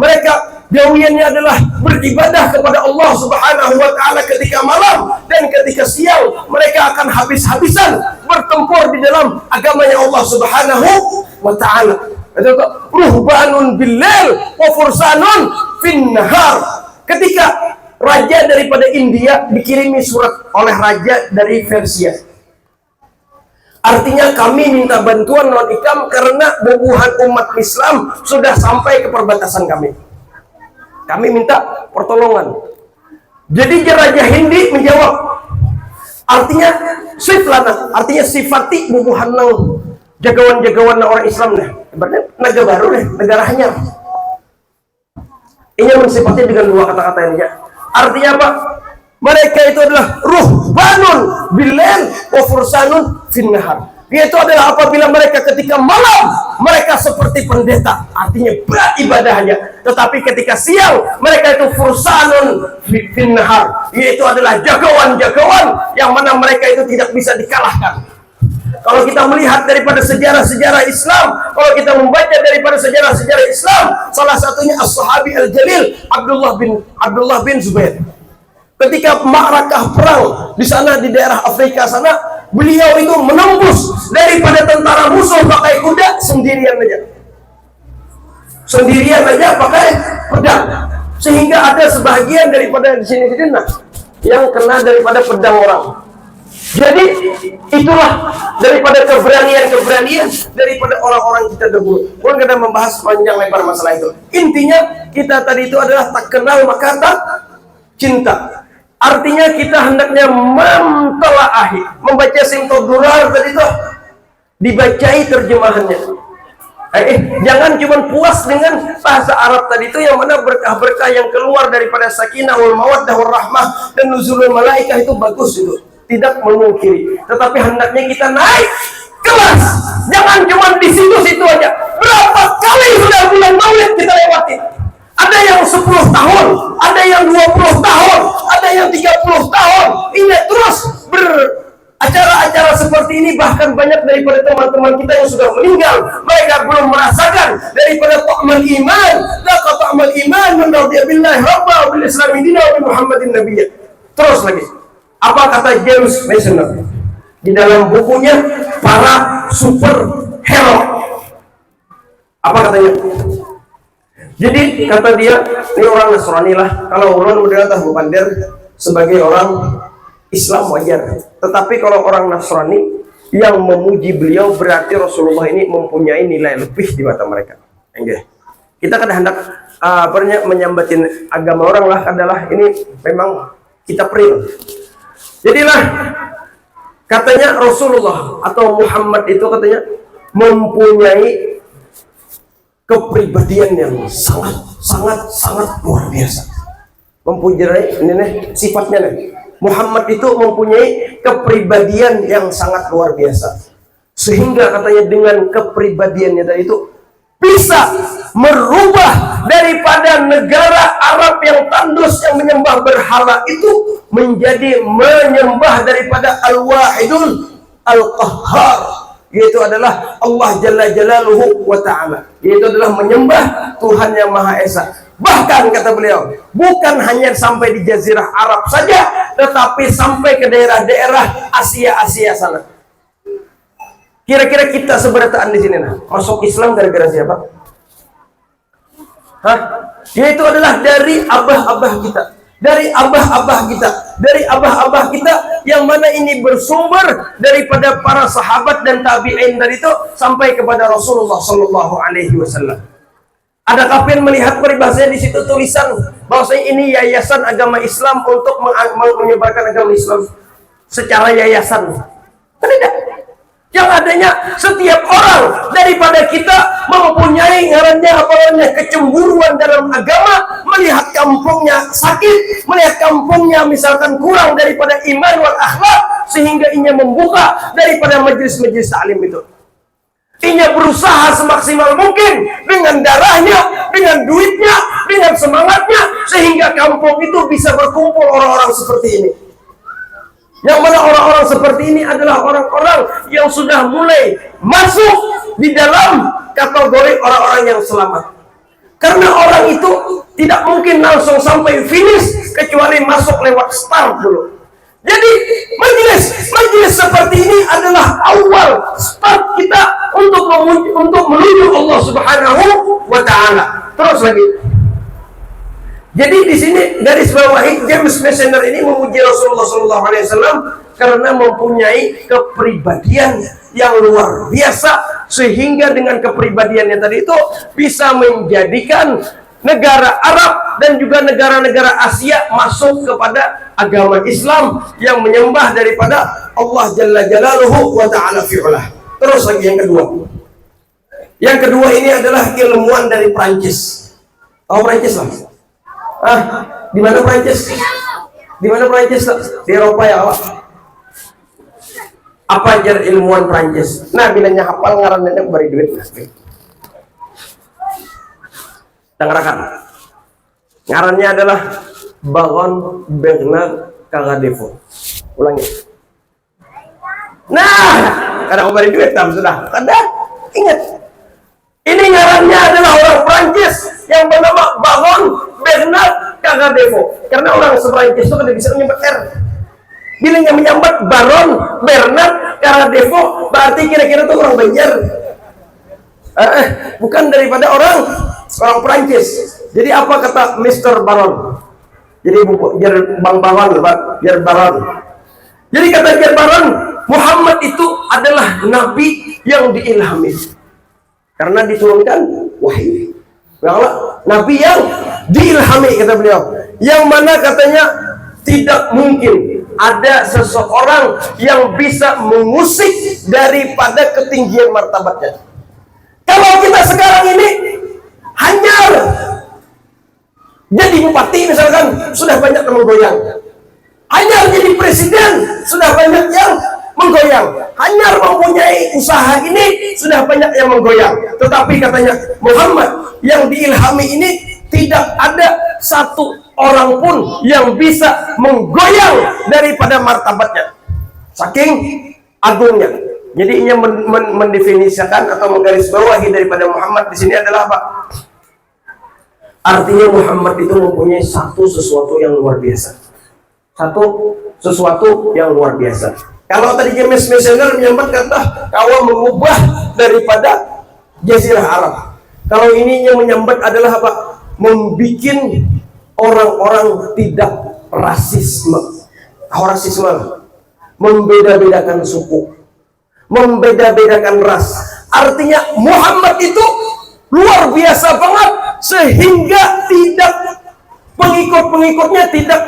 Mereka gawiannya adalah beribadah kepada Allah Subhanahu wa taala ketika malam dan ketika siang mereka akan habis-habisan bertempur di dalam agamanya Allah Subhanahu wa taala. Ruhbanun bil-lail wa fursanun fin nahar. Ketika raja daripada India dikirimi surat oleh raja dari Persia. Artinya kami minta bantuan non-ikam karena bubuhan umat Islam sudah sampai ke perbatasan kami. Kami minta pertolongan. Jadi Raja Hindi menjawab, artinya siflana, artinya sifati bubuhan nang jagawan-jagawan orang Islam deh. Berarti negara baru deh, negara hanyar. Ini mensifati dengan dua kata-kata ini ya. Artinya apa? Mereka itu adalah ruhbanun bil-lail wa fursanun fin nahar. Yaitu adalah apabila mereka ketika malam mereka seperti pendeta, artinya beribadahnya. Tetapi ketika siang mereka itu fursanun fin nahar, yaitu adalah jagawan-jagawan yang mana mereka itu tidak bisa dikalahkan. Kalau kita melihat daripada sejarah-sejarah Islam, kalau kita membaca daripada sejarah-sejarah Islam, salah satunya as-sahabi al-jalil Abdullah bin Zubair. Ketika ma'rakah perang di sana di daerah Afrika sana, beliau itu menembus daripada tentara musuh pakai kuda sendirian aja pakai pedang, sehingga ada sebagian daripada di sini nah yang kena daripada pedang orang. Jadi itulah daripada keberanian daripada orang-orang kita dahulu. Bukan kita membahas panjang lebar masalah itu. Intinya kita tadi itu adalah tak kenal maka tak cinta. Artinya kita hendaknya memtelaahi, membaca simtodurar tadi itu, dibacai terjemahannya. Jangan cuma puas dengan bahasa Arab tadi itu yang mana berkah-berkah yang keluar daripada sakinah wal mawaddah wal rahmah dan nuzulul malaikah itu bagus itu, tidak memungkiri. Tetapi hendaknya kita naik kelas, jangan cuma di situ-situ aja. Berapa kali sudah bulan Maulid kita lewati? Ada yang 10 tahun, ada yang 20 tahun, ada yang 30 tahun. Ini terus acara-acara seperti ini, bahkan banyak daripada teman-teman kita yang sudah meninggal, mereka belum merasakan daripada ta'mal iman. Laqad ta'mal iman man radiya billahi rabba wa bil islami dina wa bi Muhammadin nabiyya. Terus lagi. Apa kata James Masonner di dalam bukunya Para Superhero? Apa katanya? Jadi kata dia, ini orang Nasrani lah. Kalau orang udah tahu Bupandir sebagai orang Islam wajar. Tetapi kalau orang Nasrani yang memuji beliau, berarti Rasulullah ini mempunyai nilai lebih di mata mereka. Enggak. Kita kan hendak menyambatin agama orang lah, adalah ini memang kita peril. Jadilah katanya Rasulullah atau Muhammad itu katanya mempunyai kepribadian yang sangat luar biasa. Mempunyai ini nih sifatnya nih. Muhammad itu mempunyai kepribadian yang sangat luar biasa. Sehingga katanya dengan kepribadiannya tadi itu bisa merubah daripada negara Arab yang tandus, yang menyembah berhala itu menjadi menyembah daripada Al-Wahidul Al-Qahhar, yaitu adalah Allah Jalla Jalaluhu wa Ta'ala, yaitu adalah menyembah Tuhan yang Maha Esa. Bahkan kata beliau, bukan hanya sampai di Jazirah Arab saja, tetapi sampai ke daerah-daerah Asia sana. Kira-kira kita seberataan di sini, nah, masuk Islam gara-gara siapa? Hah? Yaitu adalah dari abah-abah kita, dari abah-abah kita, dari abah-abah kita, yang mana ini bersumber daripada para sahabat dan tabi'in dari itu sampai kepada Rasulullah Sallallahu Alaihi Wasallam. Ada kafir melihat peribahasanya di situ tulisan bahwasanya ini yayasan agama Islam untuk menyebarkan agama Islam secara yayasan. Tidak. Yang adanya setiap orang daripada kita mempunyai ngarannya kecemburuan dalam agama, melihat kampungnya sakit, melihat kampungnya misalkan kurang daripada iman wal akhlak, sehingga ia membuka daripada majelis-majelis taklim itu. Ia berusaha semaksimal mungkin dengan darahnya, dengan duitnya, dengan semangatnya, sehingga kampung itu bisa berkumpul orang-orang seperti ini. Yang mana orang-orang seperti ini adalah orang-orang yang sudah mulai masuk di dalam kategori orang-orang yang selamat. Karena orang itu tidak mungkin langsung sampai finish kecuali masuk lewat start dulu. Jadi majelis seperti ini adalah awal start kita untuk menuju Allah Subhanahu wa Ta'ala. Terus lagi. Jadi di sini garis bawahi James Masonner ini memuji Rasulullah SAW karena mempunyai kepribadian yang luar biasa, sehingga dengan kepribadiannya tadi itu bisa menjadikan negara Arab dan juga negara-negara Asia masuk kepada agama Islam yang menyembah daripada Allah Jalla Jalaluhu wa Ta'ala fi'ulah. Terus lagi yang kedua. Yang kedua ini adalah ilmuwan dari Prancis. Tahu Prancis lah? Di mana Prancis? Di mana Prancis? Di Eropa ya Allah. Apa ajar ilmuwan Prancis? Nah, bilangnya hafal ngarannya beri duit. Tanggerakan. Ngarannya adalah Baron Bernard Caradefo. Ulangi. Nah, karena aku beri duit sudah. Kada ingat. Ini ngarannya adalah orang Prancis yang bernama Baron Bernard Caradefo. Karena orang Prancis itu tidak bisa menyambat R. Bila yang menyambat Baron Bernard Caradefo, berarti kira-kira itu orang Banjar. Bukan daripada orang Prancis. Jadi apa kata Mr. Baron? Jadi Bang Baron, Biar Baron. Jadi kata Biar Baron, Muhammad itu adalah nabi yang diilhami. Karena diturunkan wahyu. Nabi yang diilhami, kata beliau. Yang mana katanya tidak mungkin ada seseorang yang bisa mengusik daripada ketinggian martabatnya. Kalau kita sekarang ini hanya jadi bupati misalkan, sudah banyak yang menggoyang. Hanya jadi presiden, sudah banyak yang menggoyang. Hanya mempunyai usaha ini, sudah banyak yang menggoyang. Tetapi katanya Muhammad yang diilhami ini tidak ada satu orang pun yang bisa menggoyang daripada martabatnya, saking agungnya. Jadi ia mendefinisikan atau menggarisbawahi daripada Muhammad di sini adalah apa? Artinya Muhammad itu mempunyai sesuatu yang luar biasa. Sesuatu yang luar biasa. Kalau tadi James Messenger menyambat kata kau mengubah daripada Jazirah Arab. Kalau ini yang menyambat adalah apa? Membikin orang-orang tidak rasisme, membeda-bedakan suku, membeda-bedakan ras. Artinya Muhammad itu luar biasa banget sehingga tidak pengikut-pengikutnya tidak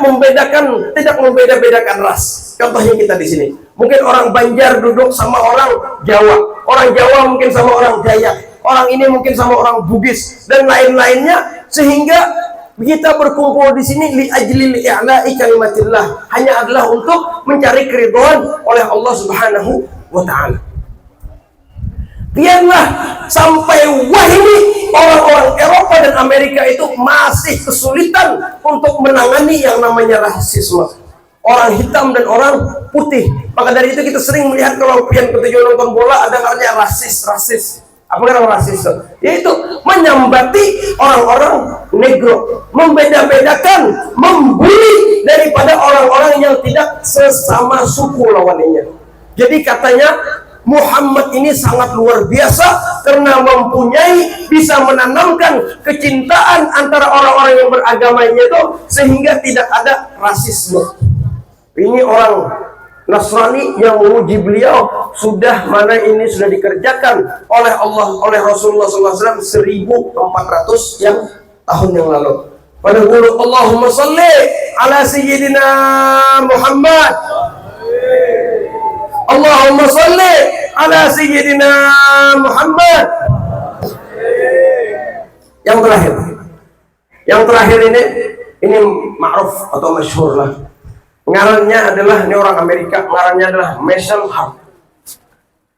membeda-bedakan ras. Contohnya kita di sini, mungkin orang Banjar duduk sama orang Jawa mungkin sama orang Dayak, orang ini mungkin sama orang Bugis dan lain-lainnya, sehingga kita berkumpul di sini li ajli i'la'i kalimatillah, hanya adalah untuk mencari keridhaan oleh Allah Subhanahu wa taala. Biarlah sampai ini orang-orang Eropa dan Amerika itu masih kesulitan untuk menangani yang namanya rasisme, orang hitam dan orang putih. Maka dari itu kita sering melihat kalau pian petujuh nonton bola ada namanya rasis. Apa yang rasis? Yaitu menyambati orang-orang negro, membeda-bedakan, membuli daripada orang-orang yang tidak sesama suku lawannya. Jadi katanya Muhammad ini sangat luar biasa karena bisa menanamkan kecintaan antara orang-orang yang beragamanya itu sehingga tidak ada rasisme. Ini orang Nasrani yang memuji beliau sudah dikerjakan oleh Allah, oleh Rasulullah SAW 1400 tahun yang lalu. Pada mulut Allahumma salli ala sayyidina Muhammad, Allahumma salli ala sayyidina Muhammad. Yang terakhir ini ma'ruf atau masyhur lah. Ngarannya adalah, ini orang Amerika, ngarannya adalah Marshall Hart.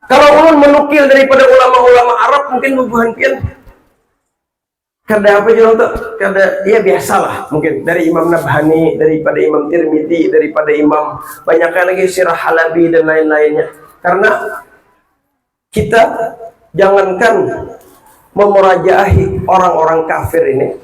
Kalau ulun menukil daripada ulama-ulama Arab mungkin bubuhan pian kada apa juga untuk kada ya biasalah, mungkin dari Imam Nabhani, daripada Imam Tirmidzi, daripada Imam banyaknya lagi Sirah Halabi dan lain-lainnya. Karena kita jangankan memurajaahi orang-orang kafir ini,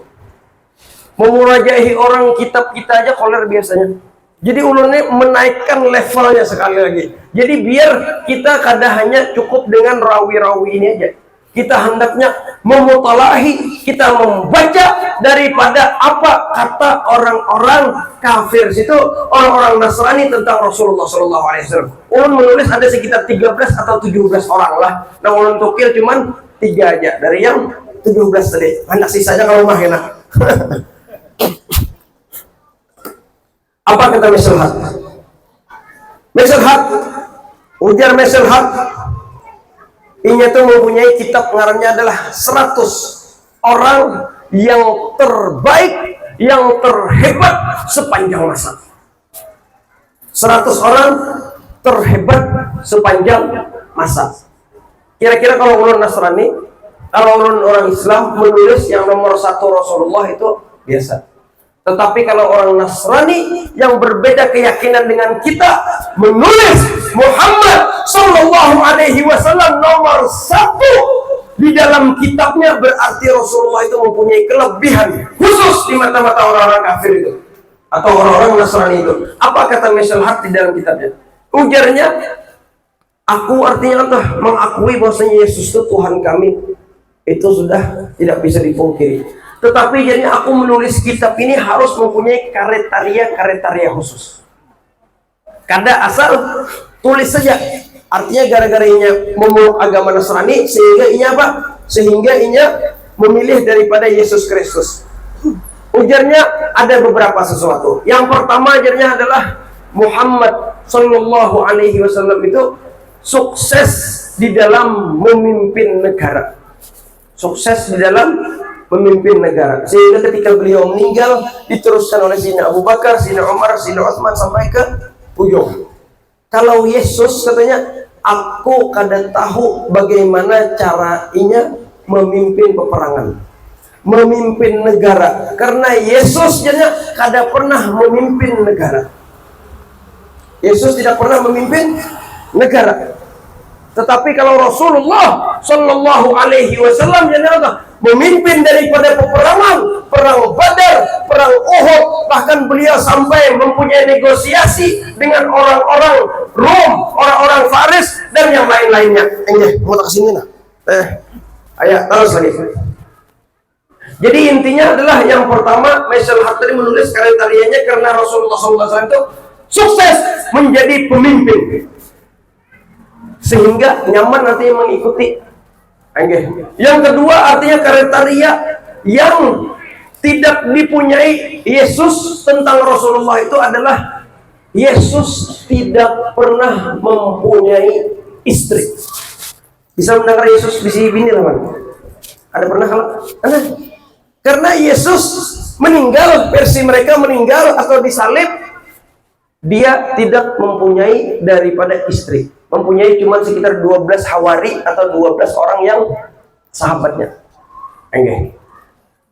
memurajaahi orang kitab kita aja koler biasanya. Jadi ulunnya menaikkan levelnya sekali lagi. Jadi biar kita kada hanya cukup dengan rawi-rawi ini aja. Kita hendaknya memutalahi, kita membaca daripada apa kata orang-orang kafir situ, orang-orang Nasrani tentang Rasulullah SAW. Ulun menulis ada sekitar 13 atau 17 orang lah. Nah ulun tukil cuman 3 aja dari yang 17 tadi. Hendak sisanya kalau mah enak. Apa kata Marshall Hart? Ujar Marshall Hart, ini tuh mempunyai kitab ngarannya adalah 100 orang yang terbaik, yang terhebat sepanjang masa. 100 orang terhebat sepanjang masa. Kira-kira kalau ulun Nasrani, kalau ulun orang Islam menulis yang nomor 1 Rasulullah itu biasa. Tetapi kalau orang Nasrani yang berbeda keyakinan dengan kita menulis Muhammad Sallallahu Alaihi Wasallam nomor 1 di dalam kitabnya, berarti Rasulullah itu mempunyai kelebihan khusus di mata-mata orang-orang kafir itu atau orang-orang Nasrani itu. Apa kata Marshall Hart di dalam kitabnya? Ujarnya, aku artinya mengakui bahwasanya Yesus itu Tuhan kami, itu sudah tidak bisa dipungkiri. Tetapi jadi aku menulis kitab ini harus mempunyai kriteria khusus. Kada asal tulis saja. Artinya gara-gara inya memeluk agama Nasrani sehingga inya apa? Sehingga inya memilih daripada Yesus Kristus. Ujarnya ada beberapa sesuatu. Yang pertama ujarnya adalah Muhammad Sallallahu Alaihi Wasallam itu sukses di dalam memimpin negara. Sukses di dalam memimpin negara, sehingga ketika beliau meninggal diteruskan oleh Sayyidina Abu Bakar, Sayyidina Umar, Sayyidina Utsman sampai ke ujung. Kalau Yesus katanya, aku kada tahu bagaimana caranya memimpin peperangan. memimpin negara, karena Yesus jadinya kada pernah memimpin negara. Yesus tidak pernah memimpin negara. Tetapi kalau Rasulullah Shallallahu Alaihi Wasallam memimpin daripada peperangan, perang Badar, perang Uhud, bahkan beliau sampai mempunyai negosiasi dengan orang-orang Rom, orang-orang Faris dan yang lain-lainnya. Mau tak kesini nah? Ayo terus lagi. Jadi intinya adalah yang pertama, Michael Hart tadi menulis karyanya karena Rasulullah SAW itu sukses menjadi pemimpin, sehingga nyaman nantinya mengikuti. Yang kedua artinya kriteria yang tidak dipunyai Yesus tentang Rasulullah itu adalah Yesus tidak pernah mempunyai istri. Bisa mendengar Yesus bisi bini teman? Ada pernah kalau? Karena Yesus meninggal, versi mereka meninggal atau disalib, dia tidak mempunyai daripada istri. Mempunyai cuma sekitar 12 hawari atau 12 orang yang sahabatnya.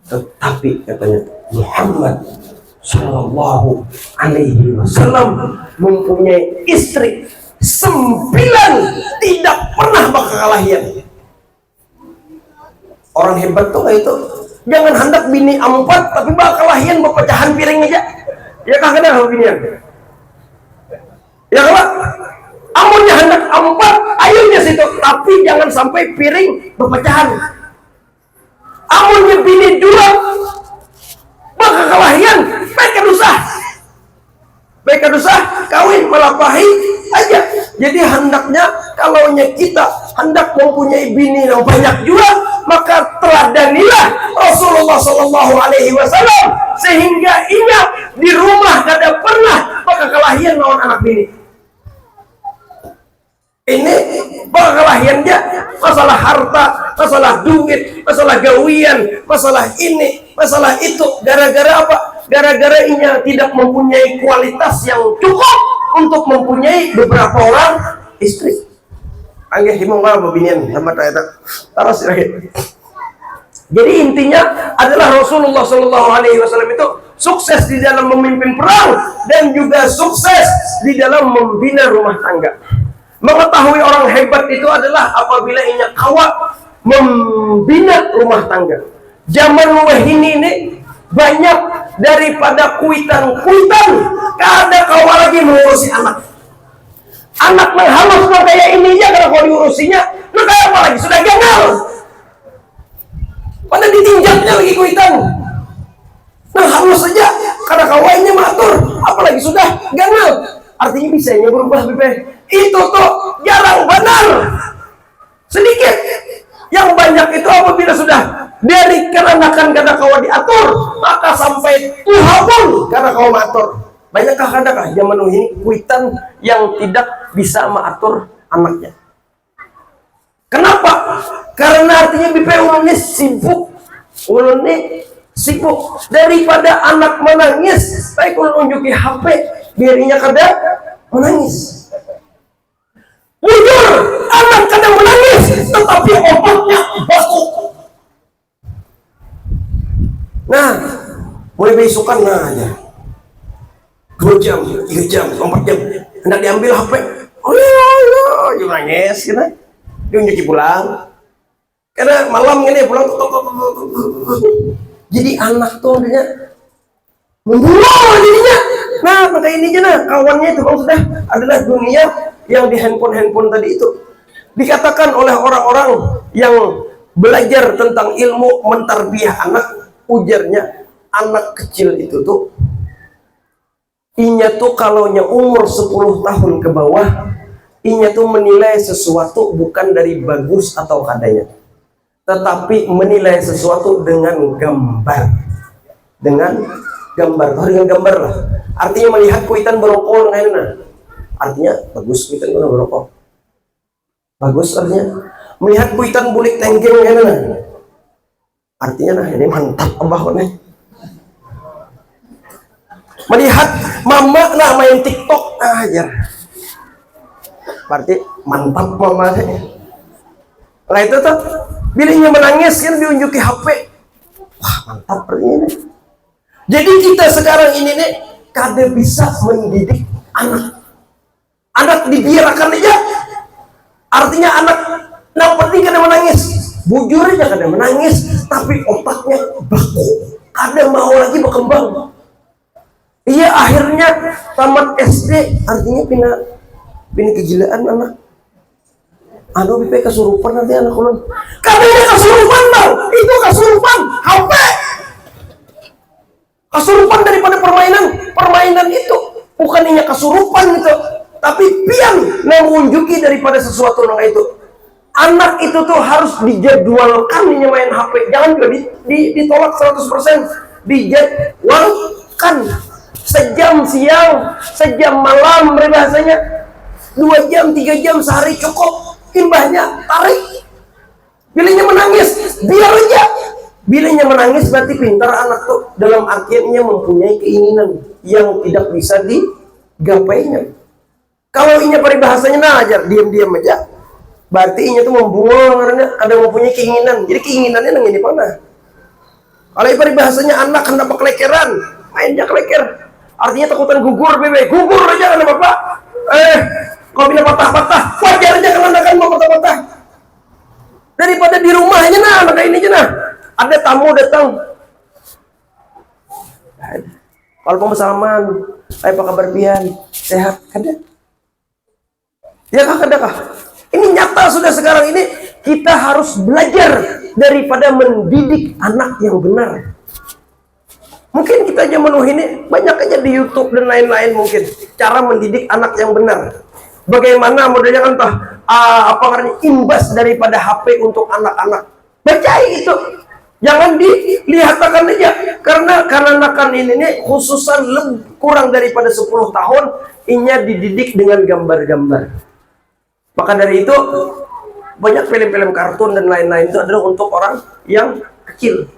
Tetapi katanya Muhammad Sallallahu Alaihi Wasallam mempunyai istri 9, tidak pernah berkelahian. Orang hebat tuh kayak itu. Jangan hendak bini 4 tapi berkelahian berpecahan piring aja. Ya kah kena binian? Ya kalau amunnya hendak 4, ayunya situ, tapi jangan sampai piring berpecahan. Amunnya bini 2 berkelahian, baik dusah, kawin melampahi aja. Jadi hendaknya kalau kita hendak mempunyai bini yang banyak juga, maka teladanilah Rasulullah Shallallahu Alaihi Wasallam, sehingga ingat di rumah kada pernah berkelahian lawan anak bini. Ini berkelahiannya masalah harta, masalah duit, masalah gawian, masalah ini, masalah itu. Gara-gara apa? Gara-gara inya tidak mempunyai kualitas yang cukup untuk mempunyai beberapa orang istri. Anggih himung apa binian sama terus lagi. Jadi intinya adalah Rasulullah Shallallahu Alaihi Wasallam itu sukses di dalam memimpin perang dan juga sukses di dalam membina rumah tangga. Mengetahui orang hebat itu adalah apabila inya kawa membina rumah tangga. Zaman ini banyak daripada kuitan kada kawa lagi mengurusi anak. Anak menghalus kayak ini aja kalau diurusinya, lu kayak apa lagi sudah gagal. Pada ditinjaknya lagi kuitan. Menghalus saja karena kawainya matur, apalagi sudah gagal. Artinya bisanya berubah Bipe. Itu tuh jarang benar. Sedikit. Yang banyak itu apabila sudah dari keranakan kada kawa diatur, maka sampai Tuhan pun kada kawa matur. Banyakkah kadakah zaman ini kuitan yang tidak bisa mengatur anaknya? Kenapa? Karena artinya Bipe ulunnya sibuk daripada anak menangis, baik ulun unjuki HP biarnya kada menangis. Jujur, anak kadang menangis, tetapi obatnya baku. Nah, mulai besokan aja. 2 jam, 3 jam, 4 jam, hendak diambil HP. Oh ya, nangis, gitu. Dia nyuci pulang. Karena malam ini pulang. Jadi anak tuh dia membunuh dirinya. Nah, maka ini aja nah, kawannya itu kalau sudah adalah dunia yang di handphone tadi itu. Dikatakan oleh orang-orang yang belajar tentang ilmu mentarbiyah anak, ujarnya anak kecil itu tuh inya tuh kalau umur 10 tahun ke bawah, inya tuh menilai sesuatu bukan dari bagus atau kadanya, tetapi menilai sesuatu dengan gambar. Dengan gambar lah. Artinya melihat kuitan berokok kayaknya. Artinya bagus kuitan berokok. Bagus artinya. Melihat kuitan bulik tenggeng kayaknya. Artinya nah ini mantap abah nih. Melihat mama nah main TikTok aja. Berarti mantap mama. Nah itu tuh bilingnya menangis kan diunjuki HP. mantap ini. Jadi kita sekarang ini nih kada bisa mendidik anak. Anak dibiarkan aja. Artinya anak yang penting kada menangis. Bujur aja kada menangis, tapi otaknya baku. Kada mau lagi berkembang. Iya, akhirnya tamat SD, artinya pindah kegilaan anak. Anu BP kesurupan nanti anak ulun. Katanya kesurupan bang, itu kesurupan HP. Kesurupan daripada permainan itu bukan hanya kesurupan itu, tapi pian mengunjuki daripada sesuatu yang itu. Anak itu tuh harus dijadwalkan main HP, jangan juga ditolak 100%. Dijadwalkan sejam siang, sejam malam, bahasanya 2 jam, 3 jam sehari cukup. Imbahnya tarik. Bilanya menangis, biar aja. Bilanya menangis berarti pintar anak tuh, dalam artiannya mempunyai keinginan yang tidak bisa digapainya. Kalau inya paribahasanya nah ajar diam-diam aja, berarti inya tuh membuang karena ada mempunyai keinginan. Jadi keinginannya nang ini mana? Kalau paribahasanya anak hendak kelekeran, mainnya keleker. Artinya takutan gugur, bebe. Gugur aja kan bapak. Kalau bila patah-patah, wajar aja kalau anak mau patah-patah. Daripada di rumahnya nah, anak ini aja nah. Ada tamu datang. Waalaikumsalam. Apa kabar pian? Sehat? Kada? Ya kah, kada kah? Ini nyata sudah sekarang ini kita harus belajar daripada mendidik anak yang benar. Mungkin kita aja menuhi ini banyak aja di YouTube dan lain-lain mungkin cara mendidik anak yang benar. Bagaimana modelnya kan apa namanya imbas daripada HP untuk anak-anak. Bacain itu. Jangan dilihatkan aja karena anak ini khususan kurang daripada 10 tahun inya dididik dengan gambar-gambar. Maka dari itu banyak film-film kartun dan lain-lain itu adalah untuk orang yang kecil.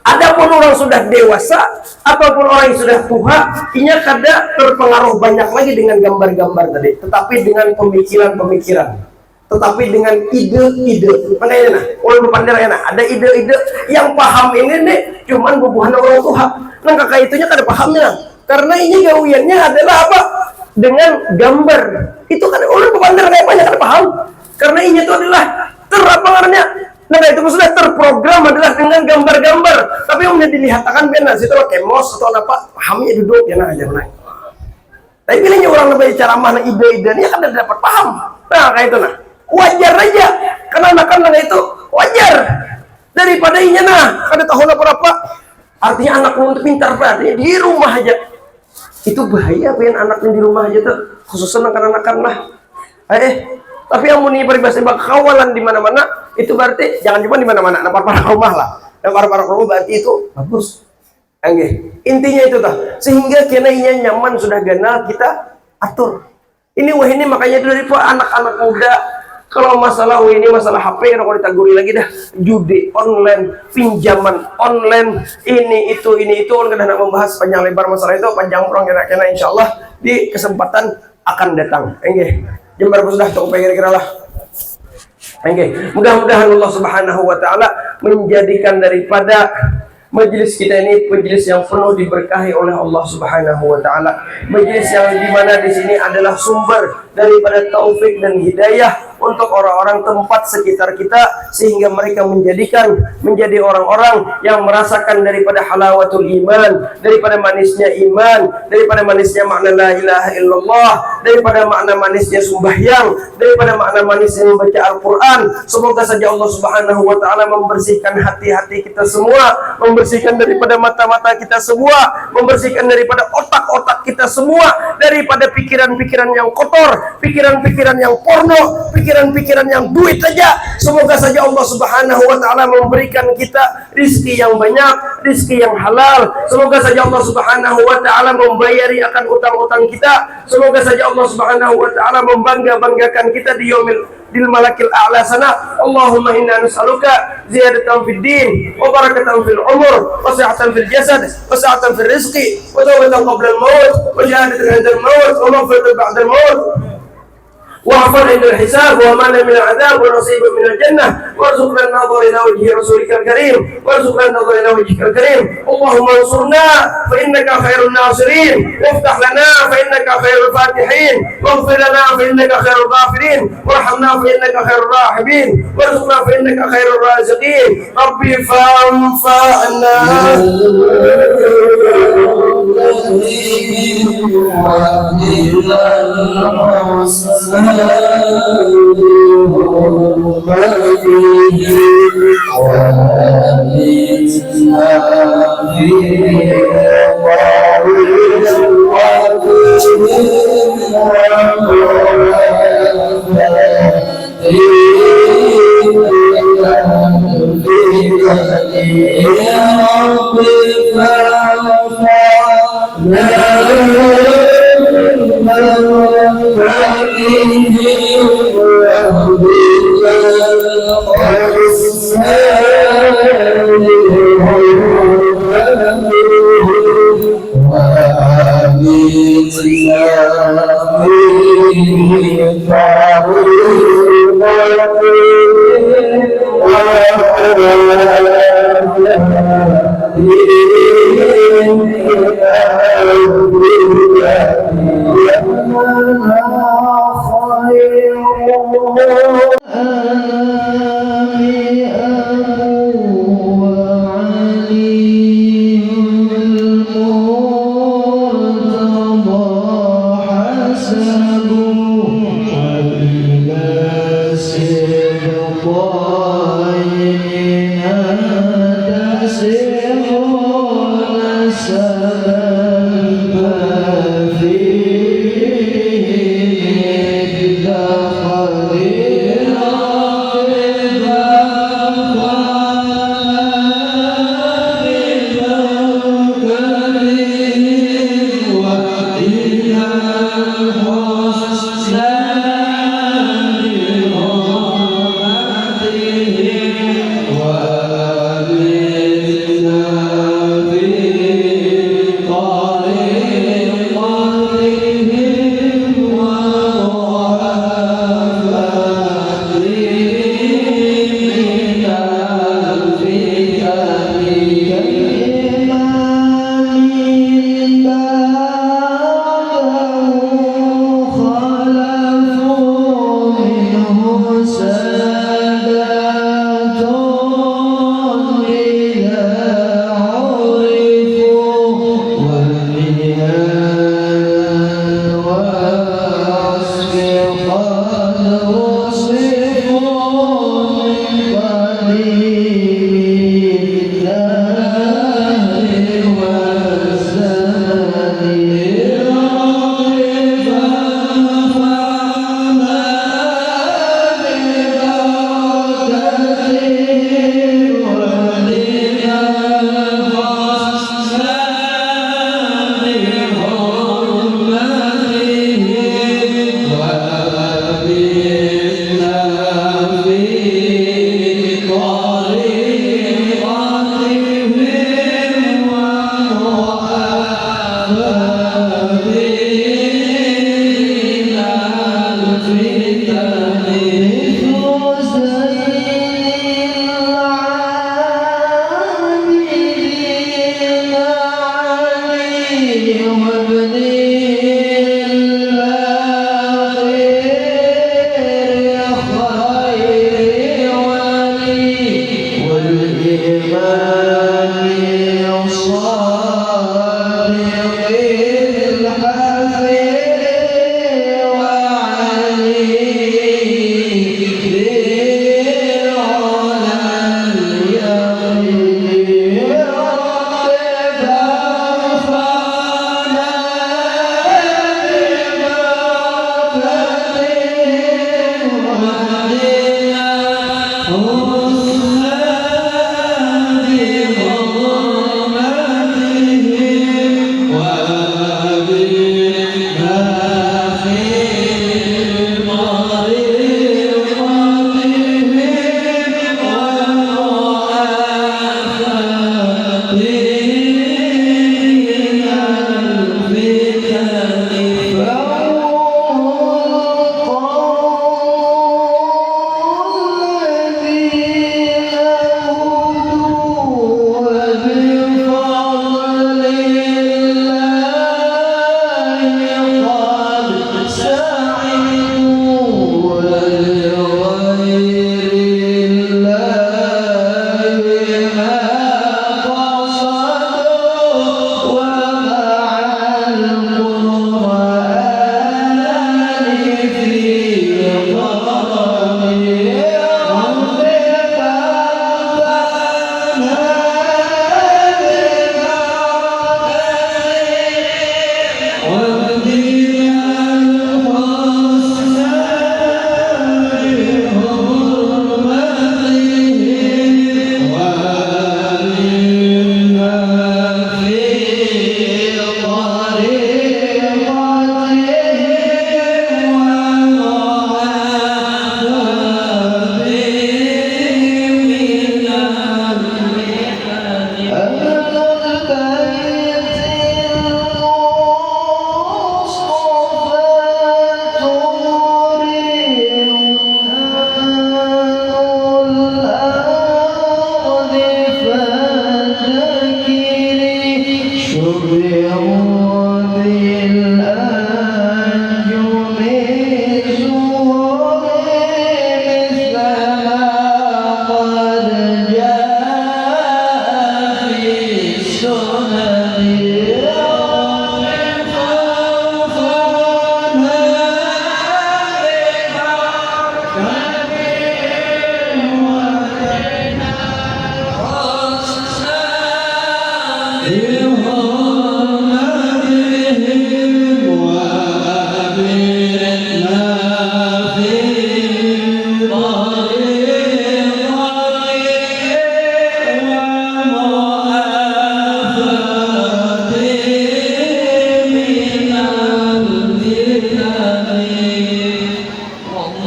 Adapun orang sudah dewasa ataupun orang yang sudah tua, inya kada terpengaruh banyak lagi dengan gambar-gambar tadi, tetapi dengan pemikiran-pemikiran, tetapi dengan ide-ide. Makanya nah, ulun pandai nah, ada ide-ide yang paham ini nih, cuman bubuhan orang tua. Nah kakak itunya kada pahamnya, karena ini gawiannya adalah apa? Dengan gambar. Itu kan ulun pandai kayak banyak kada paham, karena ini itu adalah terapangannya. Nah itu sudah terprogram adalah dengan gambar-gambar. Tapi yang dilihatkan benar situ kemos atau apa pahamnya duduk ya nah aja nah. Tapi pilihnya orang lebih cara mana ide-idenya kan dapat paham. Nah kayak itu nah wajar aja karena anak-anak itu wajar daripada inya nah kada tahu apa-apa. Artinya anak untuk pintar artinya di rumah aja itu bahaya pengen anaknya di rumah aja tuh khususnya anak-anak lah. Tapi yang muni peribahasa kawalan di mana-mana itu berarti jangan cuma di mana-mana, nah para rumah lah. Dan para rumah berarti itu bagus. Intinya itu tah. Sehingga kena inya nyaman sudah ganal kita atur. Ini makanya dari anak-anak muda kalau masalah ini masalah HP kalau ditaguri lagi dah judi online, pinjaman online, ini itu orang kadang membahas panjang lebar masalah itu panjang perang kena insyaallah di kesempatan akan datang. Jam berapa sudah cukup kira-kira lah. Mudah-mudahan Allah Subhanahu wa taala menjadikan daripada majelis kita ini majelis yang penuh diberkahi oleh Allah Subhanahu wa taala. Majelis yang dimana di sini adalah sumber daripada taufik dan hidayah untuk orang-orang tempat sekitar kita sehingga mereka menjadi orang-orang yang merasakan daripada halawatul iman, daripada manisnya iman, daripada manisnya makna la ilaha illallah, daripada makna manisnya sembahyang, daripada makna manisnya membaca Al-Qur'an. Semoga saja Allah Subhanahu wa taala membersihkan hati-hati kita semua, membersihkan daripada mata-mata kita semua, membersihkan daripada otak-otak kita semua daripada pikiran-pikiran yang kotor, pikiran-pikiran yang porno, pikiran-pikiran yang duit saja. Semoga saja Allah Subhanahu wa taala memberikan kita rizki yang banyak, rizki yang halal. Semoga saja Allah Subhanahu wa taala membayari akan utang-utang kita. Semoga saja Allah Subhanahu wa taala membangga-banggakan kita di yaumil malakil a'la sana. Allahumma inna nas'aluka ziyadatan fid din wa barakatan fil umur wa sihhatan fil jasad wa sa'atan fil rizqi wa tawbatan qabla al-maut wa shahadatan 'inda al-maut wa maghfiratan ba'da al-maut. Wahai وعفوا عند الحساب وأمانا من العذاب ونصيبا من الجنة وارزقنا النظر إلى وجه رسولك الكريم وارزقنا النظر إلى وجهك الكريم. اللهم انصرنا فإنك خير الناصرين وافتح لنا فإنك خير الفاتحين واغفر لنا فإنك خير الغافرين وارحمنا فإنك خير الراحمين وارزقنا فإنك خير الرازقين. ربي فانفعنا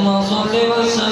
اللهم صل وسلم